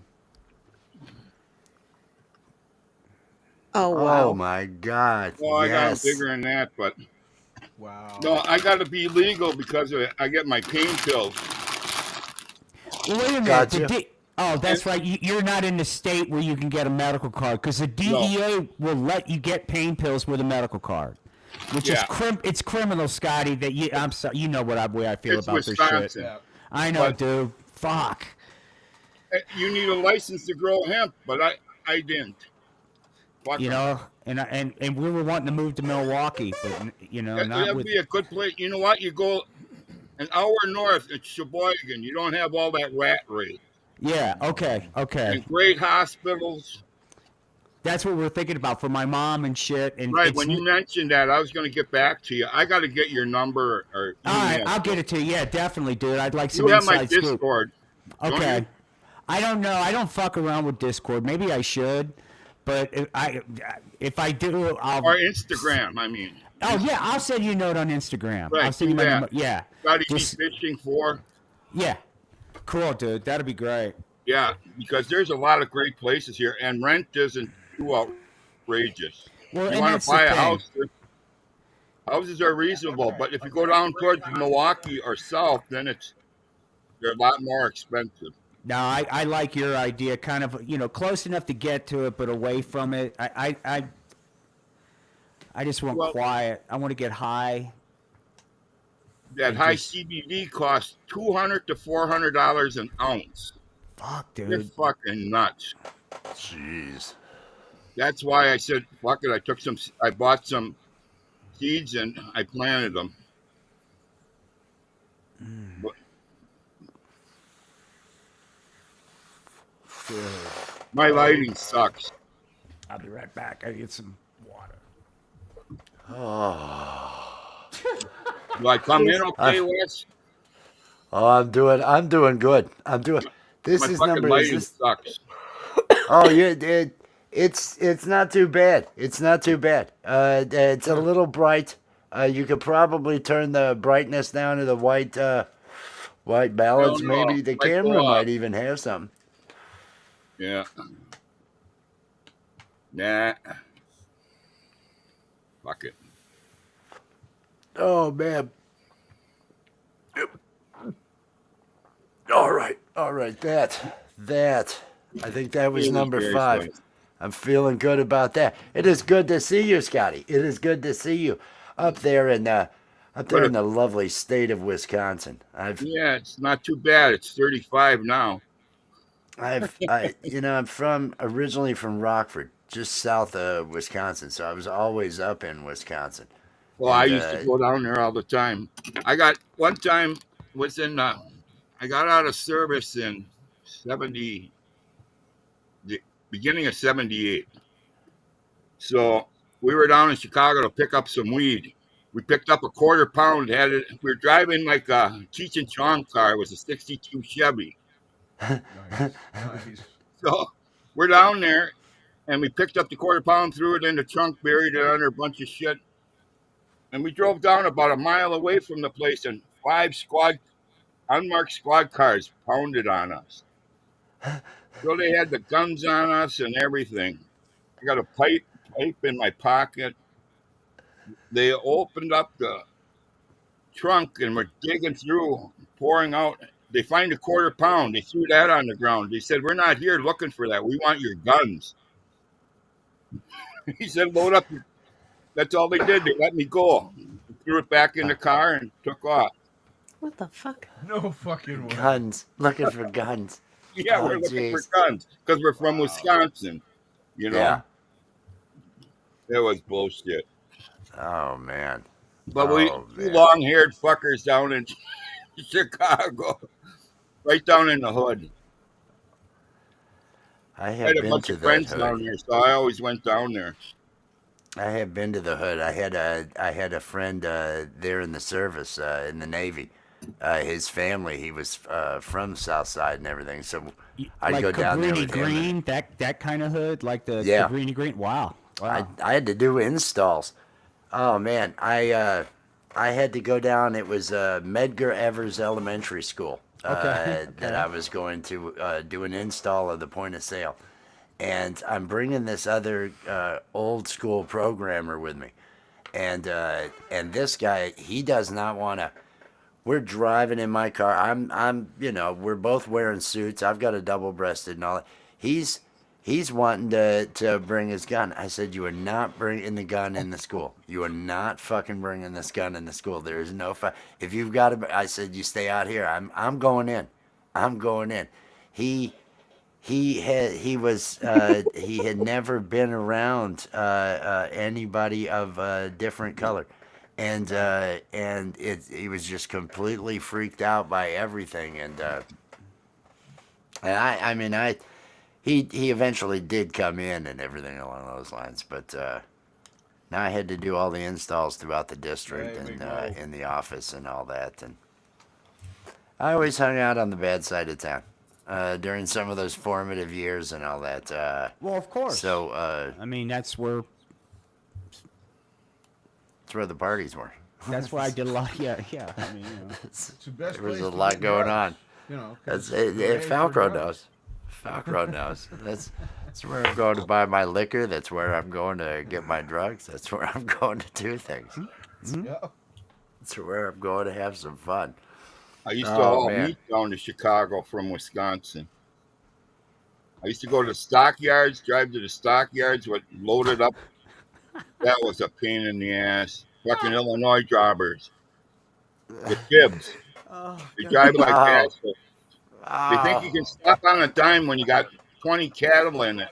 Oh, wow. Oh my God. Well, I got them Yes. bigger than that, but Wow. no, I got to be legal because I get my pain pills. Well, wait a minute. Gotcha. Oh, that's right. You're not in the state where you can get a medical card because the DEA will let you get pain pills with a medical card, which is Yeah. it's criminal, Scotty. That I'm sorry. You know way I feel It's about this Wisconsin. shit. Yeah. I know, But- dude. Fuck. You need a license to grow hemp, but I didn't. Fuck You 'em. know, and we were wanting to move to Milwaukee, but not That'd with. be a good place. You know what? You go an hour north, it's Sheboygan. You don't have all that rat race. Yeah. Okay. And great hospitals. That's what we're thinking about for my mom and shit. And Right. it's When you mentioned that, I was going to get back to you. I got to get your number or all right, email. I'll get it to you. Yeah, definitely, dude. I'd like some You have my inside scoop. Discord. don't Okay. you? I don't know. I don't fuck around with Discord. Maybe I should, but if I do, I'll. Or Instagram, I mean. Oh yeah, I'll send you a note on Instagram. Right, I'll send you do my that. number. Yeah. Got to Just- be fishing for. Yeah. Cool, dude. That'd be great. Yeah, because there's a lot of great places here, and rent isn't too outrageous. Well, You and want that's to buy the a thing. house? Houses are reasonable, but if you go down towards Milwaukee or south, then they're a lot more expensive. No, I like your idea. Kind of, close enough to get to it, but away from it. I just want Well- quiet. I want to get high. That And high just- CBD costs $200 to $400 an ounce. Fuck, You're dude. fucking nuts. Jeez. That's why I said, fuck it. I bought some seeds and I planted them. But my lighting sucks. I'll be right back. I get some water. Oh. Do I come in okay, Wes? Oh, I'm doing good. This My is fucking number. Is lighting this? sucks. Oh, yeah. It's not too bad. It's not too bad. It's a little bright. You could probably turn the brightness down to the white balance. No, Maybe the might camera go up. might even have some. Yeah. Nah. Fuck it. Oh man. All right. That. I think that was It was number very 5. nice. I'm feeling good about that. It is good to see you, Scotty. It is good to see you up there in the lovely state of Wisconsin. Yeah, it's not too bad. It's 35 now. I'm originally from Rockford, just south of Wisconsin, so I was always up in Wisconsin. Well, I And used to go down there all the time. I got one time was in. I got out of service in 70, the beginning of 78. So we were down in Chicago to pick up some weed. We picked up a quarter pound. Had it. We were driving like a Cheech and Chong car. It was a '62 Chevy. Nice, nice. So we're down there, and we picked up the quarter pound, threw it in the trunk, buried it under a bunch of shit, and we drove down about a mile away from the place, and unmarked squad cars pounded on us. So they had the guns on us and everything. I got a pipe in my pocket. They opened up the trunk and were digging through, pouring out. They find a quarter pound. They threw that on the ground. They said, "We're not here looking for that. We want your guns." He said, "Load up." That's all they did. They let me go. Threw it back in the car and took off. What the fuck? No fucking way. guns, looking for guns. Yeah, Oh, we're looking for jeez. guns because we're from Wow. Wisconsin. You know, Yeah. it was bullshit. Oh man. But we Oh two man. long-haired fuckers down in Chicago, right down in the hood. I I have had a been bunch to of that friends down hood. there, so I always went down there. I have been to the hood. I had a friend there in the service in the Navy. His family, he was from South Side and everything. So I'd Like go down there Cabrini with him. Green, that kind of hood, like the Yeah. Cabrini Green. Wow. I had to do installs. Oh man, I had to go down. It was Medgar Evers Elementary School Okay, that okay. I was going to do an install of the point of sale, and I'm bringing this other old school programmer with me, and this guy, he does not want to. We're driving in my car. We're both wearing suits. I've got a double breasted and all that. He's wanting to bring his gun. I said, "You are not bringing the gun in the school. You are not fucking bringing this gun in the school. There is no If you've got to," I said, "You stay out here. I'm going in. I'm going in." He he had never been around anybody of a different color, and he was just completely freaked out by everything, and I mean he eventually did come in and everything along those lines, but now I had to do all the installs throughout the district There we and go. in the office and all that, and I always hung out on the bad side of town during some of those formative years and all that. Well, of course. So I mean, that's where the parties were. that's where I did a lot. Yeah, yeah. I mean, It's the best There was place a to lot get going drugs, on. You know, 'cause That's hooray for Falco drugs. knows. Falco knows. That's where I'm going to buy my liquor. That's where I'm going to get my drugs. That's where I'm going to do things. Yeah. That's where I'm going to have some fun. I used to Oh haul man. meat down to Chicago from Wisconsin. I used to go to the stockyards, drive to the stockyards, with loaded up. That was a pain in the ass. Fucking Illinois jobbers with bibs. They drive like that. Oh, So they think you oh. can stop on a dime when you got 20 cattle in it.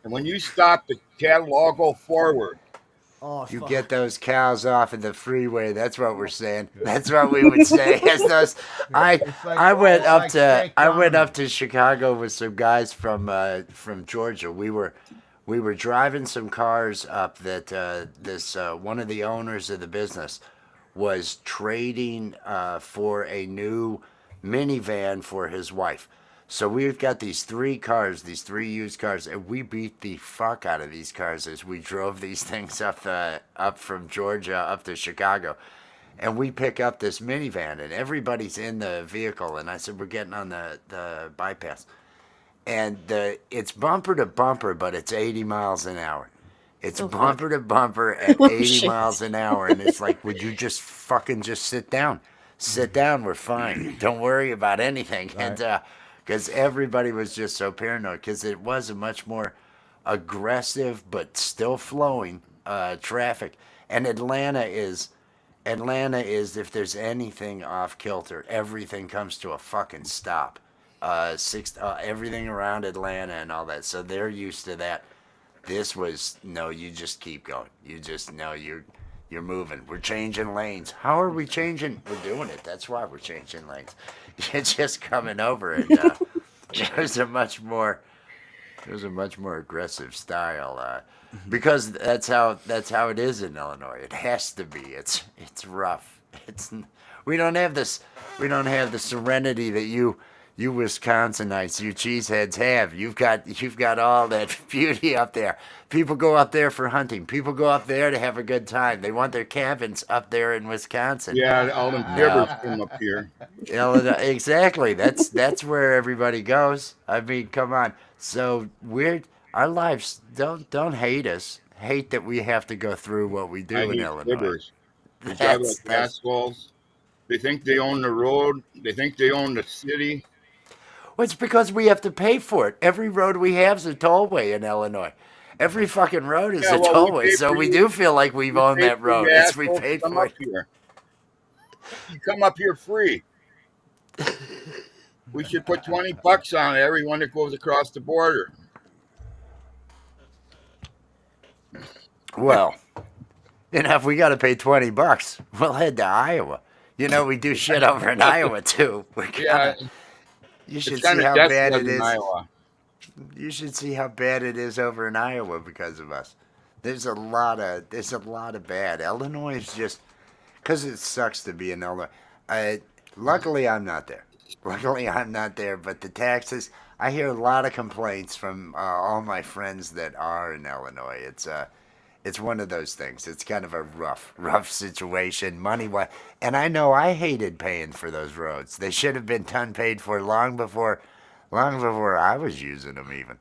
And when you stop, the cattle all go forward. oh, You fuck. get those cows off of the freeway. That's what we're saying. That's what we would say. As those, I It's like- I went it's up like to fake I went comedy. up to Chicago with some guys from Georgia. We were driving some cars up that this one of the owners of the business was trading for a new minivan for his wife. So we've got these three cars, these three used cars, and we beat the fuck out of these cars as we drove these things up from Georgia up to Chicago. And we pick up this minivan, and everybody's in the vehicle. And I said, "We're getting on the bypass." And it's bumper to bumper, but it's 80 miles an hour. It's Oh, fuck. bumper to bumper at Oh, 80 shit. miles an hour, and it's like, would you just fucking just sit down? Sit down, we're fine. Don't worry about anything. Right. And because everybody was just so paranoid, because it was a much more aggressive but still flowing traffic. And Atlanta is if there's anything off kilter, everything comes to a fucking stop. everything around Atlanta and all that. So they're used to that. This was no, you just keep going. You just know you're moving. We're changing lanes. How are we changing? We're doing it. That's why we're changing lanes. It's just coming over, and there's a much more aggressive style because that's how it is in Illinois. It has to be. It's rough. We don't have this. We don't have the serenity that you Wisconsinites, you cheeseheads have. You've got all that beauty up there. People go up there for hunting. People go up there to have a good time. They want their cabins up there in Wisconsin. Yeah, all them No. cribbers come up here. Illinois, exactly. That's where everybody goes. I mean, come on. So our lives don't hate us. Hate that we have to go through what we do I in hate Illinois. cribbers. They drive like That's assholes. They think they own the road. They think they own the city. well, it's because we have to pay for it. Every road we have is a tollway in Illinois. Every fucking road is Yeah, a well, we tollway, pay so for we you. do feel like we've We owned pay that for you road. It's we assholes to paid come for up it. here. You come up here free. We should put $20 on everyone that goes across the border. Well, if we got to pay $20, we'll head to Iowa. We do shit over in Iowa too. Yeah, You should it's kind see of how bad desolate it in is. Iowa. You should see how bad it is over in Iowa because of us. There's a lot of bad. Illinois is just because it sucks to be in Illinois. Luckily, I'm not there. But the taxes, I hear a lot of complaints from all my friends that are in Illinois. It's one of those things. It's kind of a rough situation, money-wise. And I know I hated paying for those roads. They should have been done paid for long before I was using them even.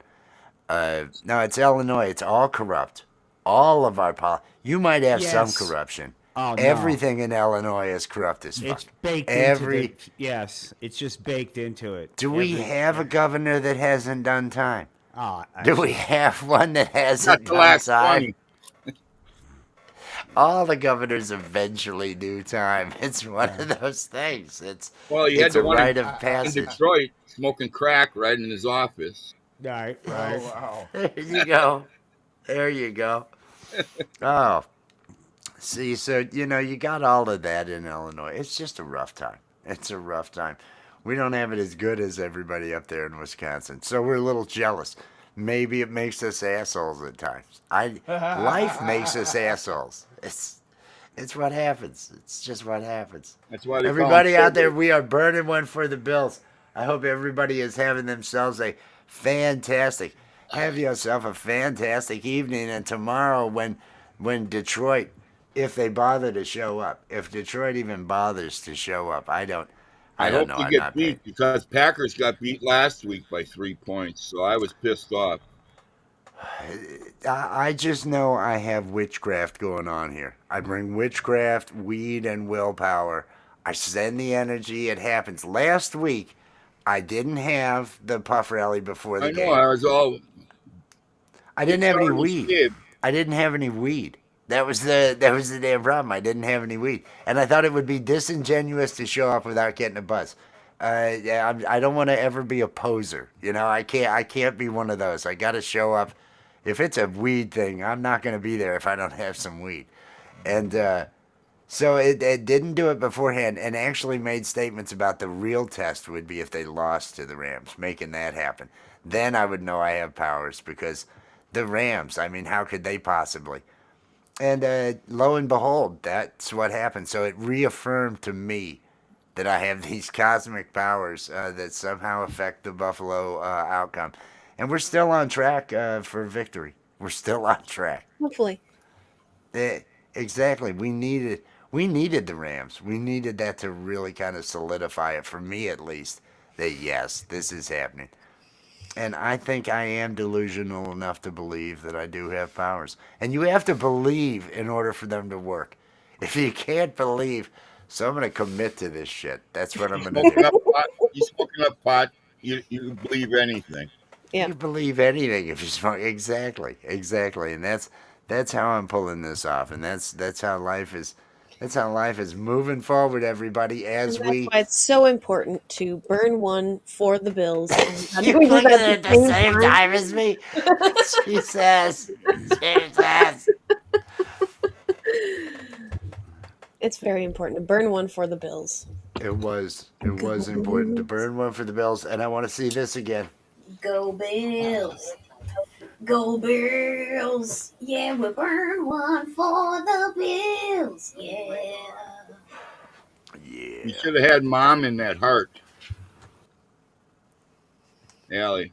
No, it's Illinois. It's all corrupt. All of our you might have some Yes. corruption. Oh, no. Everything in Illinois is corrupt as fuck. It's baked Every into the, yes, it's just baked into it. do we have a governor that hasn't done time? Oh, Do we have one that Not hasn't the done last time? 20. All the governors eventually do time. It's one of those things. Well, you had It's a the one rite in, of passage. Detroit smoking crack right in his office. Right. Wow. There you go. There you go. Oh, see, so you got all of that in Illinois. It's just a rough time. It's a rough time. We don't have it as good as everybody up there in Wisconsin, so we're a little jealous. Maybe it makes us assholes at times. Life makes us assholes. It's what happens. It's just what happens. That's why they Everybody call him out there, cribbers. we are burning one for the Bills. I hope everybody is having themselves a fantastic. Have yourself a fantastic evening, and tomorrow when Detroit, if they bother to show up, if Detroit even bothers to show up, I don't hope know. they I'm get not beat because Packers got beat last week by 3 points, so I was pissed off. I just know I have witchcraft going on here. I bring witchcraft, weed, and willpower. I send the energy. It happens. Last week, I didn't have the puff rally before the I know game. I was all. I didn't have any already weed. shaved. I didn't have any weed. That was the damn problem. I didn't have any weed, and I thought it would be disingenuous to show up without getting a buzz. Yeah, I don't want to ever be a poser. I can't be one of those. I got to show up. If it's a weed thing, I'm not going to be there if I don't have some weed. And so it didn't do it beforehand, and actually made statements about the real test would be if they lost to the Rams, making that happen. Then I would know I have powers because the Rams, I mean, how could they possibly? And lo and behold, that's what happened. So it reaffirmed to me that I have these cosmic powers that somehow affect the Buffalo outcome. And we're still on track for victory. We're still on track. Hopefully. Exactly. We needed the Rams. We needed that to really kind of solidify it, for me at least, that yes, this is happening. And I think I am delusional enough to believe that I do have powers. And you have to believe in order for them to work. If you can't believe, so I'm going to commit to this shit. That's what I'm going to Smoking do. up pot. You smoking up pot. You believe anything. Yeah. You believe anything if you smoke. Exactly. And that's how I'm pulling this off. And that's how life is. That's how life is moving forward, everybody. And As that's we why it's so important to burn one for the bills. And how do you're we do looking that at it at the same time as me. Jesus, Jesus. It's very important to burn one for the bills. It was important to burn one for the Bills, and I want to see this again. Go Bills! Go Bills! Yeah, we burn one for the bills. Yeah. You Yeah, should have had Mom in that heart, Allie.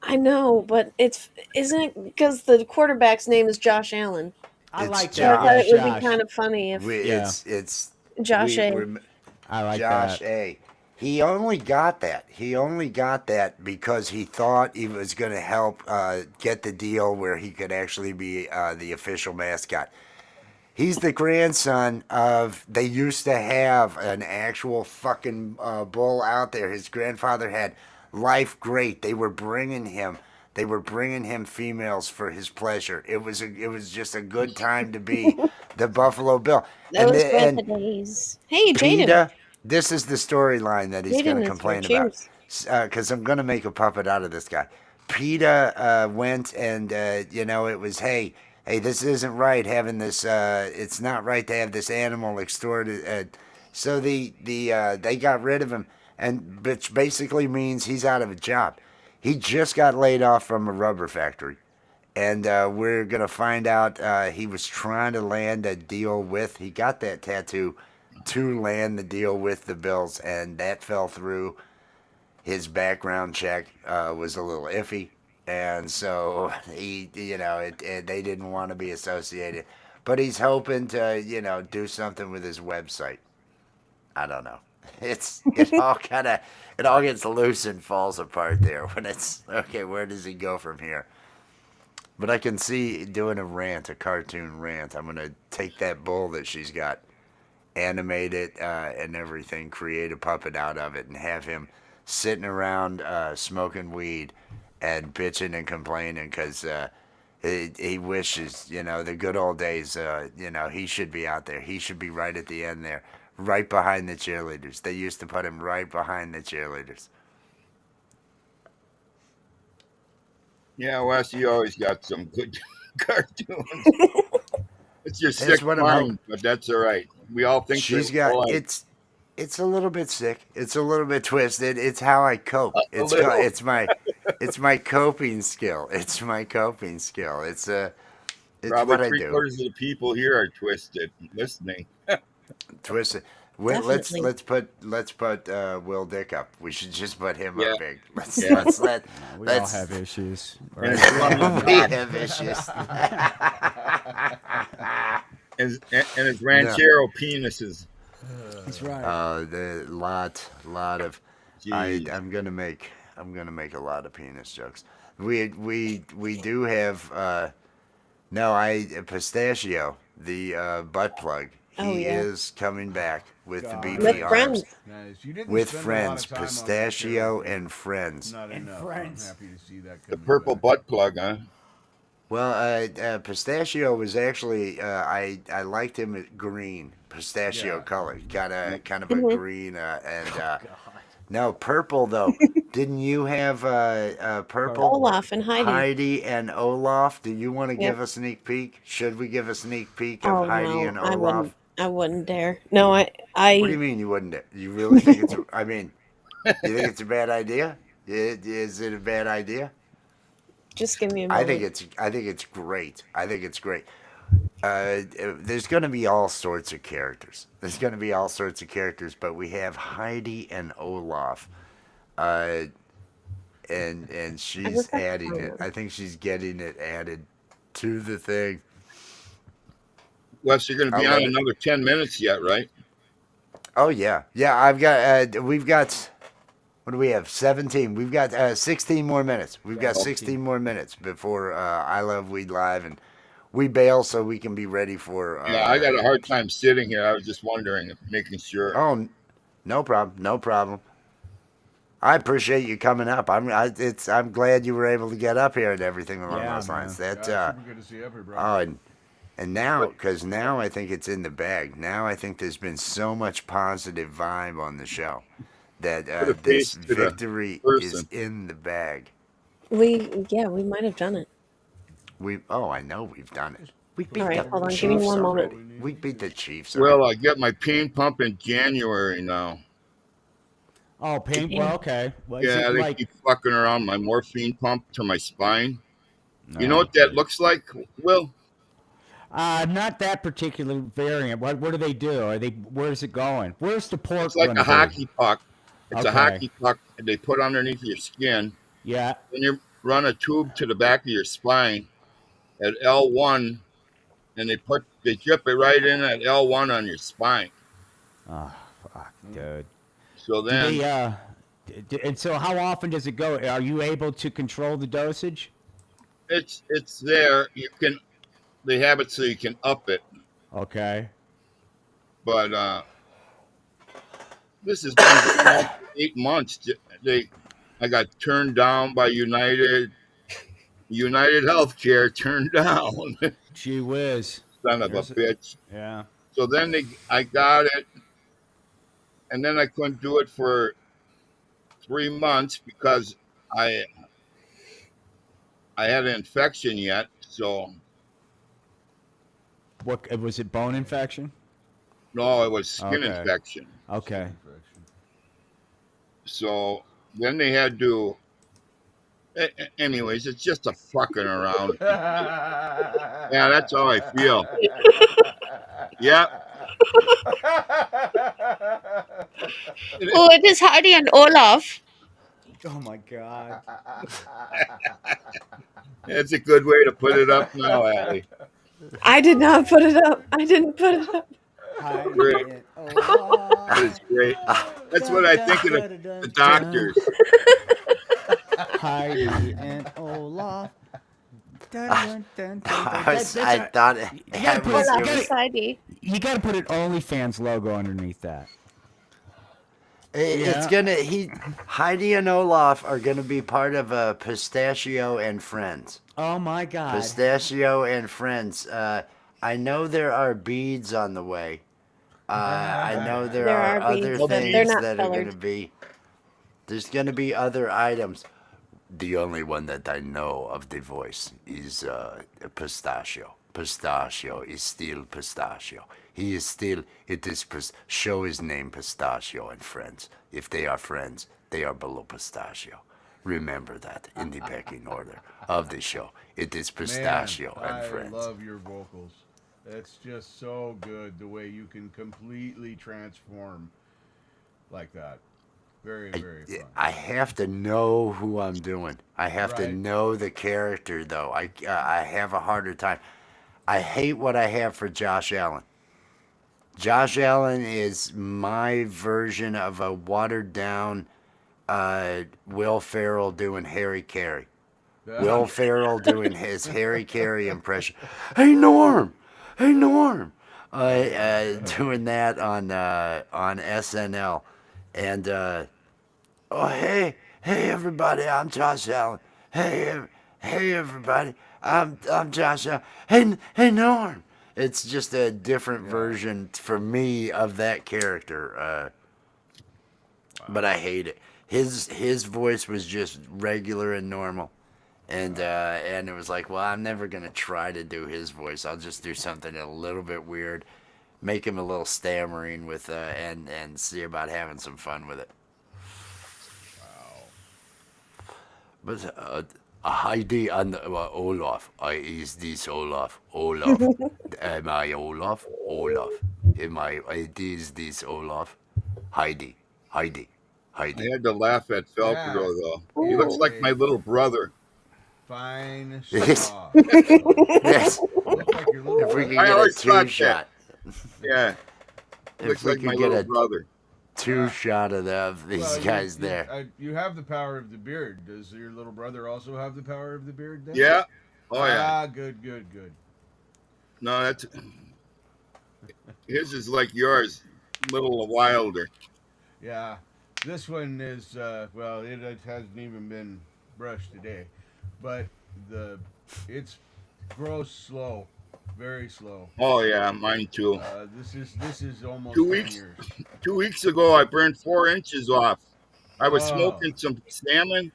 I know, but isn't it because the quarterback's name is Josh Allen? I it's like So I that. thought Yeah, it would Josh. be Josh. kind of funny We, if Yeah, it's Josh A. we're I like Josh that. A. He only got that. He only got that because he thought he was going to help get the deal where he could actually be the official mascot. He's the grandson of. They used to have an actual fucking bull out there. His grandfather had Life Great. They were bringing him. They were bringing him females for his pleasure. It was just a good time to be the Buffalo Bill. Those were And the days. Hey, Jaden. PETA, this is the storyline that he's going Jaden to is here. complain about. Cheers. Because I'm going to make a puppet out of this guy. PETA went and, it was, hey, this isn't right having this, it's not right to have this animal extorted. So they got rid of him, and which basically means he's out of a job. He just got laid off from a rubber factory. And we're going to find out he was trying to land a deal with, he got that tattoo to land the deal with the Bills, and that fell through. His background check was a little iffy, and so they didn't want to be associated. But he's hoping to, do something with his website. I don't know. It all gets loose and falls apart there when it's okay. Where does he go from here? But I can see doing a cartoon rant. I'm gonna take that bull that she's got, animate it and everything, create a puppet out of it, and have him sitting around smoking weed and bitching and complaining because he wishes, the good old days, he should be out there. He should be right at the end there, right behind the cheerleaders. They used to put him right behind the cheerleaders. Yeah, Wes, you always got some good cartoons. It's your That's sick what I'm hoping. mind, but that's all right. We all think She's they're got alike. it's a little bit sick. It's a little bit twisted. It's how I cope. A little. It's my coping skill. It's my coping skill. It's Probably what I do. 3/4 of the people here are twisted listening. Twisted. Definitely. Let's put Will Dick up. We should just put him Yeah, up big. yeah. We all Let's have issues. And Right? his running we dog. have issues. And his No. ranchero penises. That's right. The lot of Jeez. I'm gonna make a lot of penis jokes. We do have no I Pistachio, the butt plug. Oh, He yeah. is coming back with the God. beefy With arms. friends. Nice. You didn't With spend friends, a lot of time on that Pistachio character. and friends. Not And enough. friends. I'm happy to see that The coming purple back. butt plug, huh? Well, Pistachio was actually I liked him at green, pistachio Yeah. color, kind of a Mhm. green and God. no purple though. Didn't you have purple? Olaf and Heidi. Heidi and Olaf. Do you want to Yep. give a sneak peek? Should we give a sneak peek of Oh Heidi no, and I Olaf? wouldn't. I wouldn't dare. No, What do you I mean you wouldn't? You really think it's? I mean, you think it's a bad idea? Is it a bad idea? just give me a I moment. think it's great. I think it's great. There's going to be all sorts of characters. There's going to be all sorts of characters, but we have Heidi and Olaf, uh, and she's just have to adding find it. them. I think she's getting it added to the thing. Wes, you're going to be I'll on let it. another 10 minutes yet, right? Oh yeah, yeah. I've got. We've got. What do we have? 17. We've got 16 more minutes. We've got 16 more minutes before I Love Weed Live, and we bail so we can be ready for. Yeah, I got a hard time sitting here. I was just wondering, making sure. Oh, no problem. No problem. I appreciate you coming up. I'm glad you were able to get up here and everything along Yeah, those lines. man. That Yeah, it's super good to see you up here, bro. oh, and And now, because now I think it's in the bag. Now I think there's been so much positive vibe on the show that Put a this face to the victory is person. in the bag. We might have done it. I know we've done it. We All beat right, the hold on. Give me Chiefs one moment. already. We beat the Chiefs already. Well, I get my pain pump in January now. Oh, pain. Well, okay. Well, is Yeah, it they like? keep fucking around my morphine pump to my spine. You know No. what that looks like, Will? Not that particular variant. What do they do? Are they? Where's it going? Where's the port It's like going to a be? hockey puck. It's a Okay. hockey puck that they put underneath your skin. Yeah. Then you run a tube to the back of your spine at L1, and they drip it right in at L1 on your spine. Oh, fuck, dude. So Do then they? And so, how often does it go? Are you able to control the dosage? it's there. They have it so you can up it, Okay. but this has been going on for 8 months. I got turned down by United Healthcare, turned down. Gee whiz. Son of a There's bitch. yeah. So then I got it, and then I couldn't do it for 3 months because I I had an infection yet. So What was it? Bone infection? no, it was skin Okay. infection. Okay. So then they had to. Anyways, it's just a fucking around. Yeah, that's how I feel. Yeah. Oh, it is Heidi and Olaf. Oh my god. That's a good way to put it up now, Allie. I did not put it up. I didn't put it up. Great. That is great. That's what I think of the doctors. Heidi and Olaf. I thought I was Olaf going is Heidi. You got to put an OnlyFans logo underneath that. It's gonna. Heidi and Olaf are gonna be part of Pistachio and Friends. Oh my god. Pistachio and Friends. I know there are beads on the way. I know there are other beads, but they're things not that are colored. gonna be. There's gonna be other items. The only one that I know of the voice is Pistachio. Pistachio is still Pistachio. He is still. It is show his name Pistachio and Friends. If they are friends, they are below Pistachio. Remember that in the pecking order of the show. It is Pistachio Man, and Friends. I love your vocals. That's just so good the way you can completely transform like that. Very, very fun. I have to know who I'm doing. I have to Right. know the character, though. I have a harder time. I hate what I have for Josh Allen. Josh Allen is my version of a watered down Will Ferrell doing Harry Carey. Will Ferrell doing his Harry Carey impression. Hey Norm, hey Norm, doing that on SNL, and oh hey everybody, I'm Josh Allen. Hey everybody, I'm Josh Allen. Hey Norm. It's just a different version for me of that character. But I hate it. His voice was just regular and normal. And it was like, well, I'm never gonna try to do his voice. I'll just do something a little bit weird, make him a little stammering with, and see about having some fun with it. But Heidi and Olaf, is this Olaf? Olaf, am I Olaf? Olaf, is this Olaf? Heidi, Heidi, I Heidi. had to laugh at Felpro, though. He looks Ooh. like my little brother. Fine Yes. stuff. Yes. Look like your little If we brother. could I get a always thought two-shot. Yeah. If Looks we like my could get little a brother. two-shot of these Well, guys there. You have the power of the beard. Does your little brother also have the power of the beard then? Yeah. Oh, yeah. Ah, good. No, that's. His is like yours, a little wilder. Yeah. This one is, well, it hasn't even been brushed today. But it grows slow. Very slow. Oh yeah, mine too. This is almost 2 10 weeks. years. 2 weeks ago, I burned 4 inches off. I was Oh, smoking some salmon.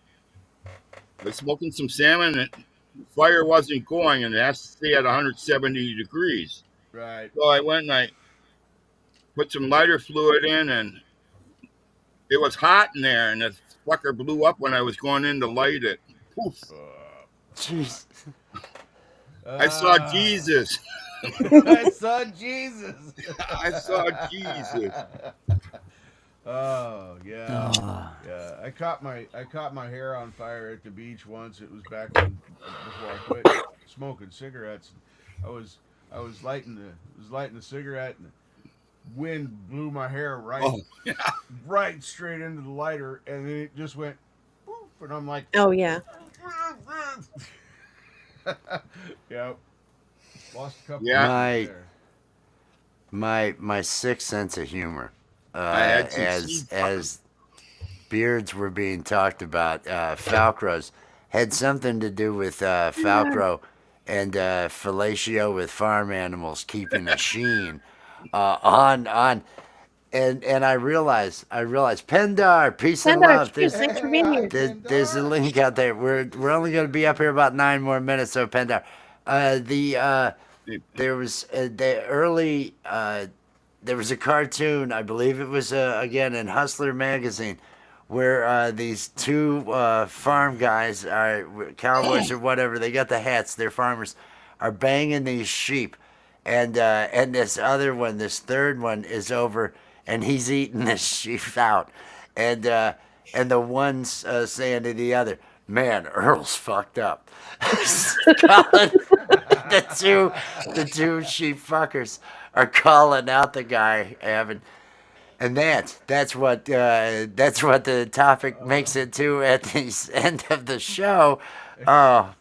I was smoking some salmon, and the fire wasn't going, and it has to stay at 170 degrees. right. So I went and I put some lighter fluid in, and it was hot in there, and the fucker blew up when I was going in to light it. Poof! Jeez. I saw Ah. Jesus. I saw Jesus. I saw Jesus. Oh yeah, Oh. yeah. I caught my hair on fire at the beach once. It was back when before I quit smoking cigarettes. I was lighting the cigarette, and the wind blew my hair Oh, right straight into the lighter, and then it just went poof, and I'm like, Oh yeah. yeah, lost a couple yeah. inches My there. my sixth sense of humor, I had some as seed fuckers. beards were being talked about, Falcros had something to do with Falcro and fellatio with farm animals, keeping a sheen on. And I realized, Pendar, peace and Sandar, love. cheers. There's Thanks for Hey, being hi, here. there's a Pendar. link out there. We're only going to be up here about 9 more minutes, so Pendar. There was the early there was a cartoon, I believe it was again in Hustler magazine, where these two farm guys, cowboys or whatever, they got the hats, they're farmers, are banging these sheep, and this other one, this third one, is over, and he's eating this sheep out, and uh, and the one's saying to the other, "Man, Earl's fucked up." Calling the two sheep fuckers are calling out the guy, Evan. And that's what the topic makes it to at the end of the show. Oh,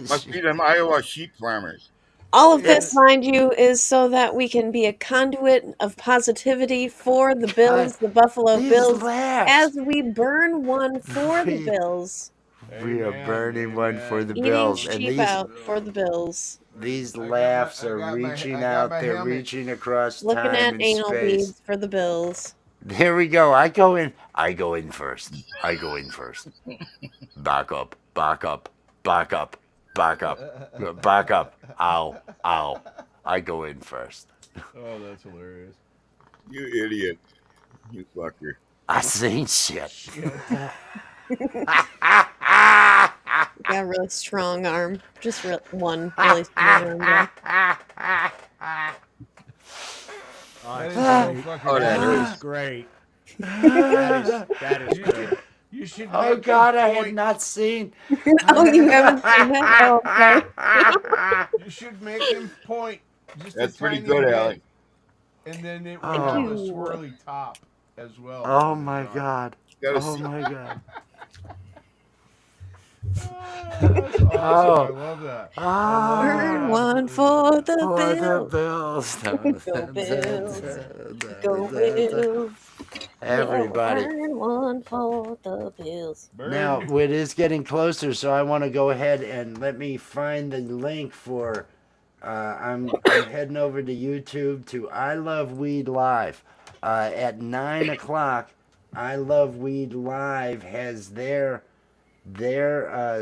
Must be them Iowa sheep farmers. All of this, it's mind you, is so that we can be a conduit of positivity for the uh, Bills, the Buffalo these Bills, laughs. as we burn one for the We Bills, we are Amen, burning one for the amen. eating Bills, and sheep For the out for the Bills. Bills, these laughs are reaching I got out. my They're helmet. reaching across looking time at and anal space. beads for the Bills. Here we go. I go in. I go in first. I go in first. Back up. Back up. Back up. Back up. Back up. Ow. Ow. I go in first. Oh, that's hilarious. You idiot. You fucker. I seen shit. Shit. Got a really strong arm. Just one really strong arm. Oh, That it's is so great. fucking Oh, that That hilarious. is great. That is You great. should, you should Oh make God, him I had point. not seen. Oh, you haven't seen that? Oh, okay. You should make him point just a That's pretty tiny good, bit, Alec. and then it would Thank have a you. swirly top as well. Oh on his my arm. God. Gotta Oh see. my God. That's awesome. Oh. I love that. Oh. I Burn love one that. for the For the Bills. Bills. Go Bills. Go Bills. Everybody. Yeah, burn one for the Bills. Now, Burn. it is getting closer, so I want to go ahead and let me find the link for. I'm heading over to YouTube to I Love Weed Live. At 9 o'clock, I Love Weed Live has their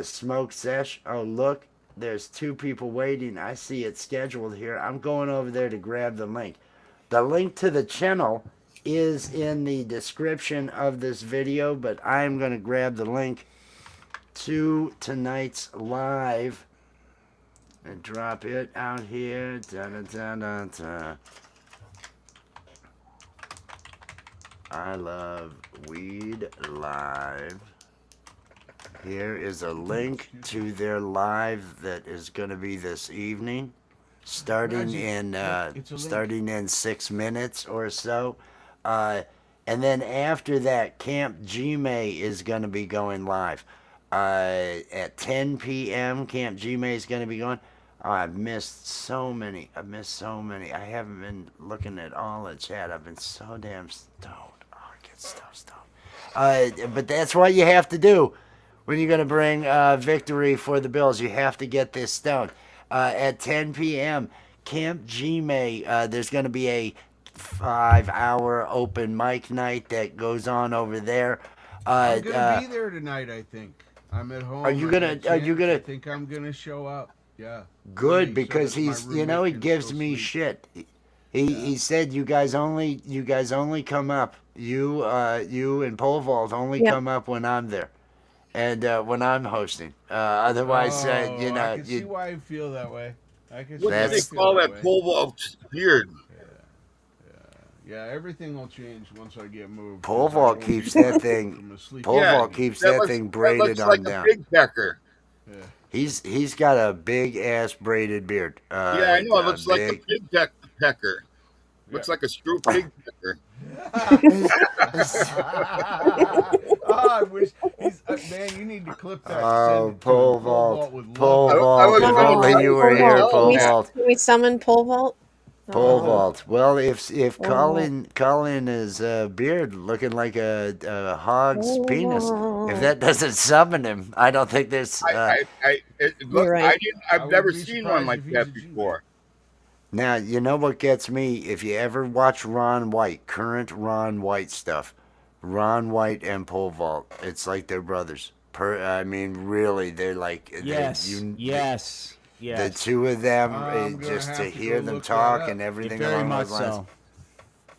smoke sesh. Oh, look, there's two people waiting. I see it scheduled here. I'm going over there to grab the link. The link to the channel is in the description of this video, but I'm going to grab the link to tonight's live and drop it out here. Da-da-da-da-da. I Love Weed Live. Here is a link to their live that is going to be this evening, starting in 6 minutes or so. And then after that, Camp Gmail is going to be going live. At 10 p.m., Camp Gmail is going to be going. Oh, I've missed so many. I haven't been looking at all the chat. I've been so damn stoned. Oh, I get so stoned. But that's what you have to do when you're going to bring victory for the Bills. You have to get this stoned. at 10 p.m. Camp Gmail. There's going to be a 5-hour open mic night that goes on over there. I'm gonna be there tonight. I think I'm at home. Are you I gonna? got Are you Tim's. I gonna? think I'm gonna show up. Yeah. Good, Early so because that my he's, you know, roommate he can gives still me sleep. shit. He Yeah. he said you guys only come up. You and Pole Vault only Yep. come up when I'm there, and when I'm hosting. Otherwise, Oh, I can see why I feel that way. I can see What do why I they That's feel call that that way. pole vault's beard? Yeah, everything will change once I get moved. Pole 'Cause I Vault won't keeps be that thing. from a sleep. Pole Yeah, Vault keeps that thing that braided looks like on a down. pig pecker. Yeah. He's got a big ass braided beard. Yeah, I know. It looks like a Big. pig pecker. Looks like a screw pig pecker. Oh, I wish he's man. You need to clip that. And send Oh, it to Pole him. Pole Vault. Vault would love Pole it. I Vault. was If gonna only tell you him, were Pole here, vault. tell him Pole that. Vault. Can we summon pole vault? Pole Oh. vault. Well, if Pole vault. Colin is beard looking like a hog's Pole penis, if vault. that doesn't summon him, I don't think there's. You're right. I I've would never be seen one surprised like if he's a that G-man. before. Now you know what gets me. If you ever watch Ron White, current Ron White stuff, Ron White and Pole Vault, it's like they're brothers. I mean, really, they're like Yes. you. Yes. The Yes. two of them, I'm gonna just have to to hear go them look that talk up. and everything Very along much those lines. so.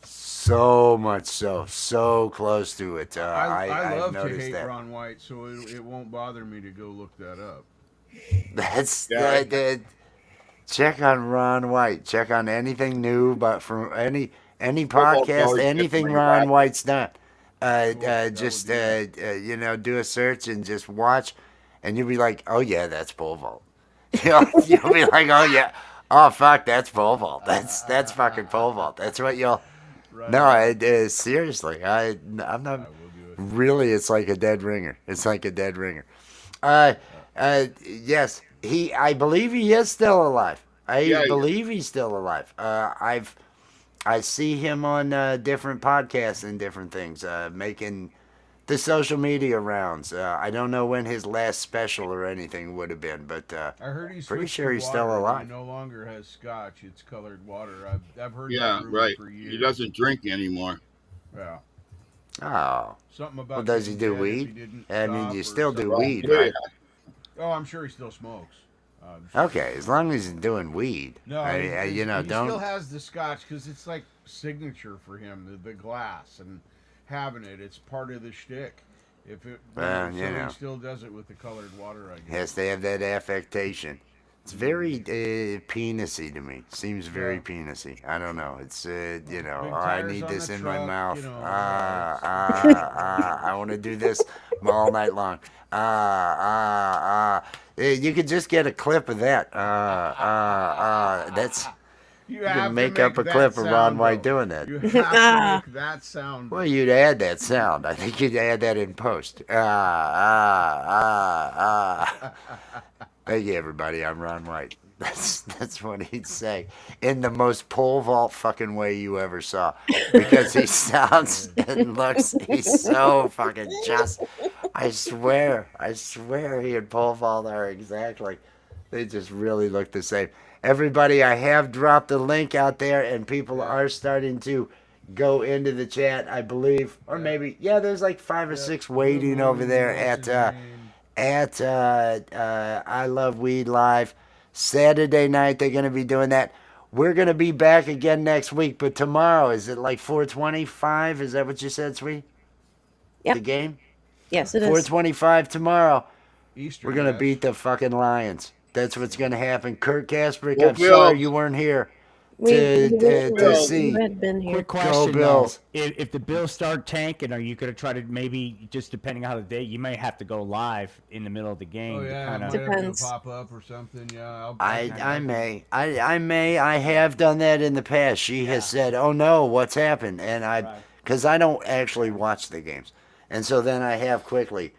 So much so close to it. I I've love to noticed hate that. Ron White, so it won't bother me to go look that up. That's Yeah, check on Ron White. Check on anything new, but from any Football's podcast, always anything different Ron like White's done. Cool. That Just would be do a search and just watch, and you'll be like, oh yeah, that's pole vault. You'll be like, oh yeah, oh fuck, that's pole vault. That's fucking pole vault. That's what you'll. right. No, on. seriously, I'm not. I will do it. Really, it's like a dead ringer. It's like a dead ringer. Yes, I believe he is still alive. I Yeah, believe he's still alive. I see him on different podcasts and different things, making the social media rounds. I don't know when his last special or anything would have been, but I heard he's pretty switched sure to he's water, still and alive. He no longer has scotch; it's colored water. I've heard yeah, that rumor right. for years. He doesn't drink anymore. Yeah, Oh, something about. well, does he getting do dead if he weed? didn't I mean, stop you or still do something. weed, Yeah. right? Oh, I'm sure he still smokes. Okay, as long as he's doing weed. No, I, he don't. still has the scotch because it's like signature for him, the glass and having it. It's part of the shtick. If it, Well, so you know. he still does it with the colored water, I guess. Has to have that affectation. It's very penisy to me. Seems very Yeah. penisy. I don't know. It's Big I tires need on this the in truck, my mouth. you know, I want to do this all night long. You could just get a clip of that. That's You you have can make to up a that clip of sound, Ron White though. doing that. You have to make that sound. Well, you'd add that sound. I think you'd add that in post. Thank you, everybody. I'm Ron White. That's what he'd say in the most pole vault fucking way you ever saw, because he sounds and looks. He's so fucking just. I swear, he and pole vault are exactly. They just really look the same. Everybody, I have dropped the link out there, and people are starting to go into the chat, I believe, or maybe there's like 5 or 6 waiting over there at I Love Weed Live. Saturday night they're going to be doing that. We're going to be back again next week, but tomorrow, is it like 425? Is that what you said, Sweet? Yep. The game? Yes, it is. 425 tomorrow. Easter We're going to Bash. beat the fucking Lions. That's what's going to happen. Kurt Kasprick, Go I'm sorry Bills. you weren't here We to wish see. you had been here. Quick question, Bills. though. If the Bills start tanking, are you going to try to maybe, just depending on how the day, you may have to go live in the middle of the game? Oh to yeah, kinda, might have to Depends. pop up or something. Yeah, I may. I have done that in the past. She has said, "Oh no, what's happened?" And because I don't actually watch the games, and so then I have quickly,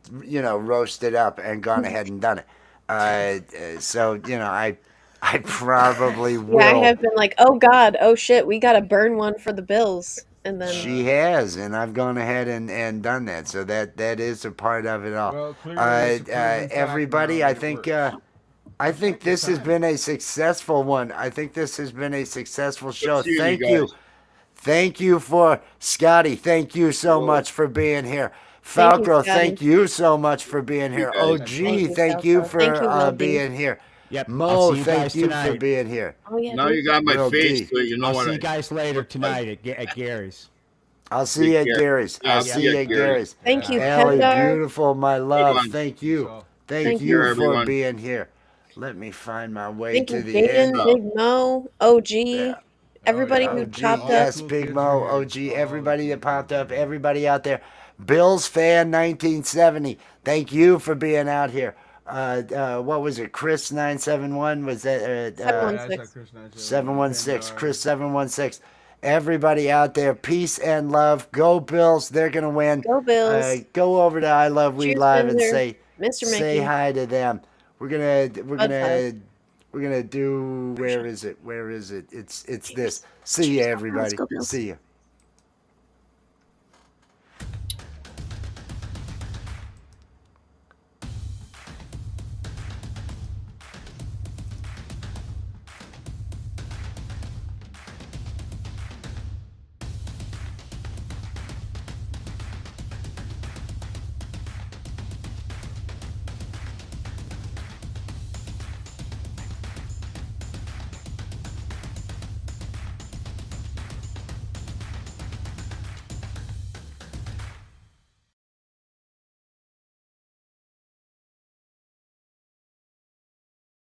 roasted up and gone ahead and done it. So I probably will. Yeah, I have been like, oh god, oh shit, we gotta burn one for the Bills, and then She has, and I've gone ahead and done that. So that is a part of it all. Well, clearly it's a proven fact Everybody, now I that it think. works. I think this has been a successful one. I think this has been a successful show. seeing you Thank guys. you. Thank you for Scotty. Thank you so Whoa. much for being here. Thank you, Falco, Scotty. thank you so much for being You here. guys. OG, Thank thank you, you Falco. for Thank you, Will D. being here. Yep. I'll Mo, see you thank guys you tonight. for being here. Oh yeah. Now you got my Will face, D. so you know I'll what see I you guys later look like. tonight at Gary's. I'll see Take you at care. Gary's. Yeah, I'll I'll see see you you at at Gary's. Gary's. Thank you, Allie, Pedgar. beautiful, my love. one. Thank you. So, Thank Thank you you. for Everyone. being here. Let me find my way Thank to you, the Jaden, end. Big Mo, OG, Yeah. everybody yeah. who OG, popped All the up. yes, cool Big kids Mo, are here. OG, All the everybody cool that popped kids up, are here. everybody out there. Bills fan 1970. Thank you for being out here. What was it? Chris 971 was that? Yeah, 716. it's Chris 716. Chris 716. Everybody out there, peace and love. Go Bills! They're gonna win. Go Bills. Go over to I Love Weed Cheers, Live and Bender. Mr. say Mickey. hi to them. We're Bud Five. gonna do. Where is it? It's this. See ya, Cheers, go Bills. everybody. Go Bills. See ya.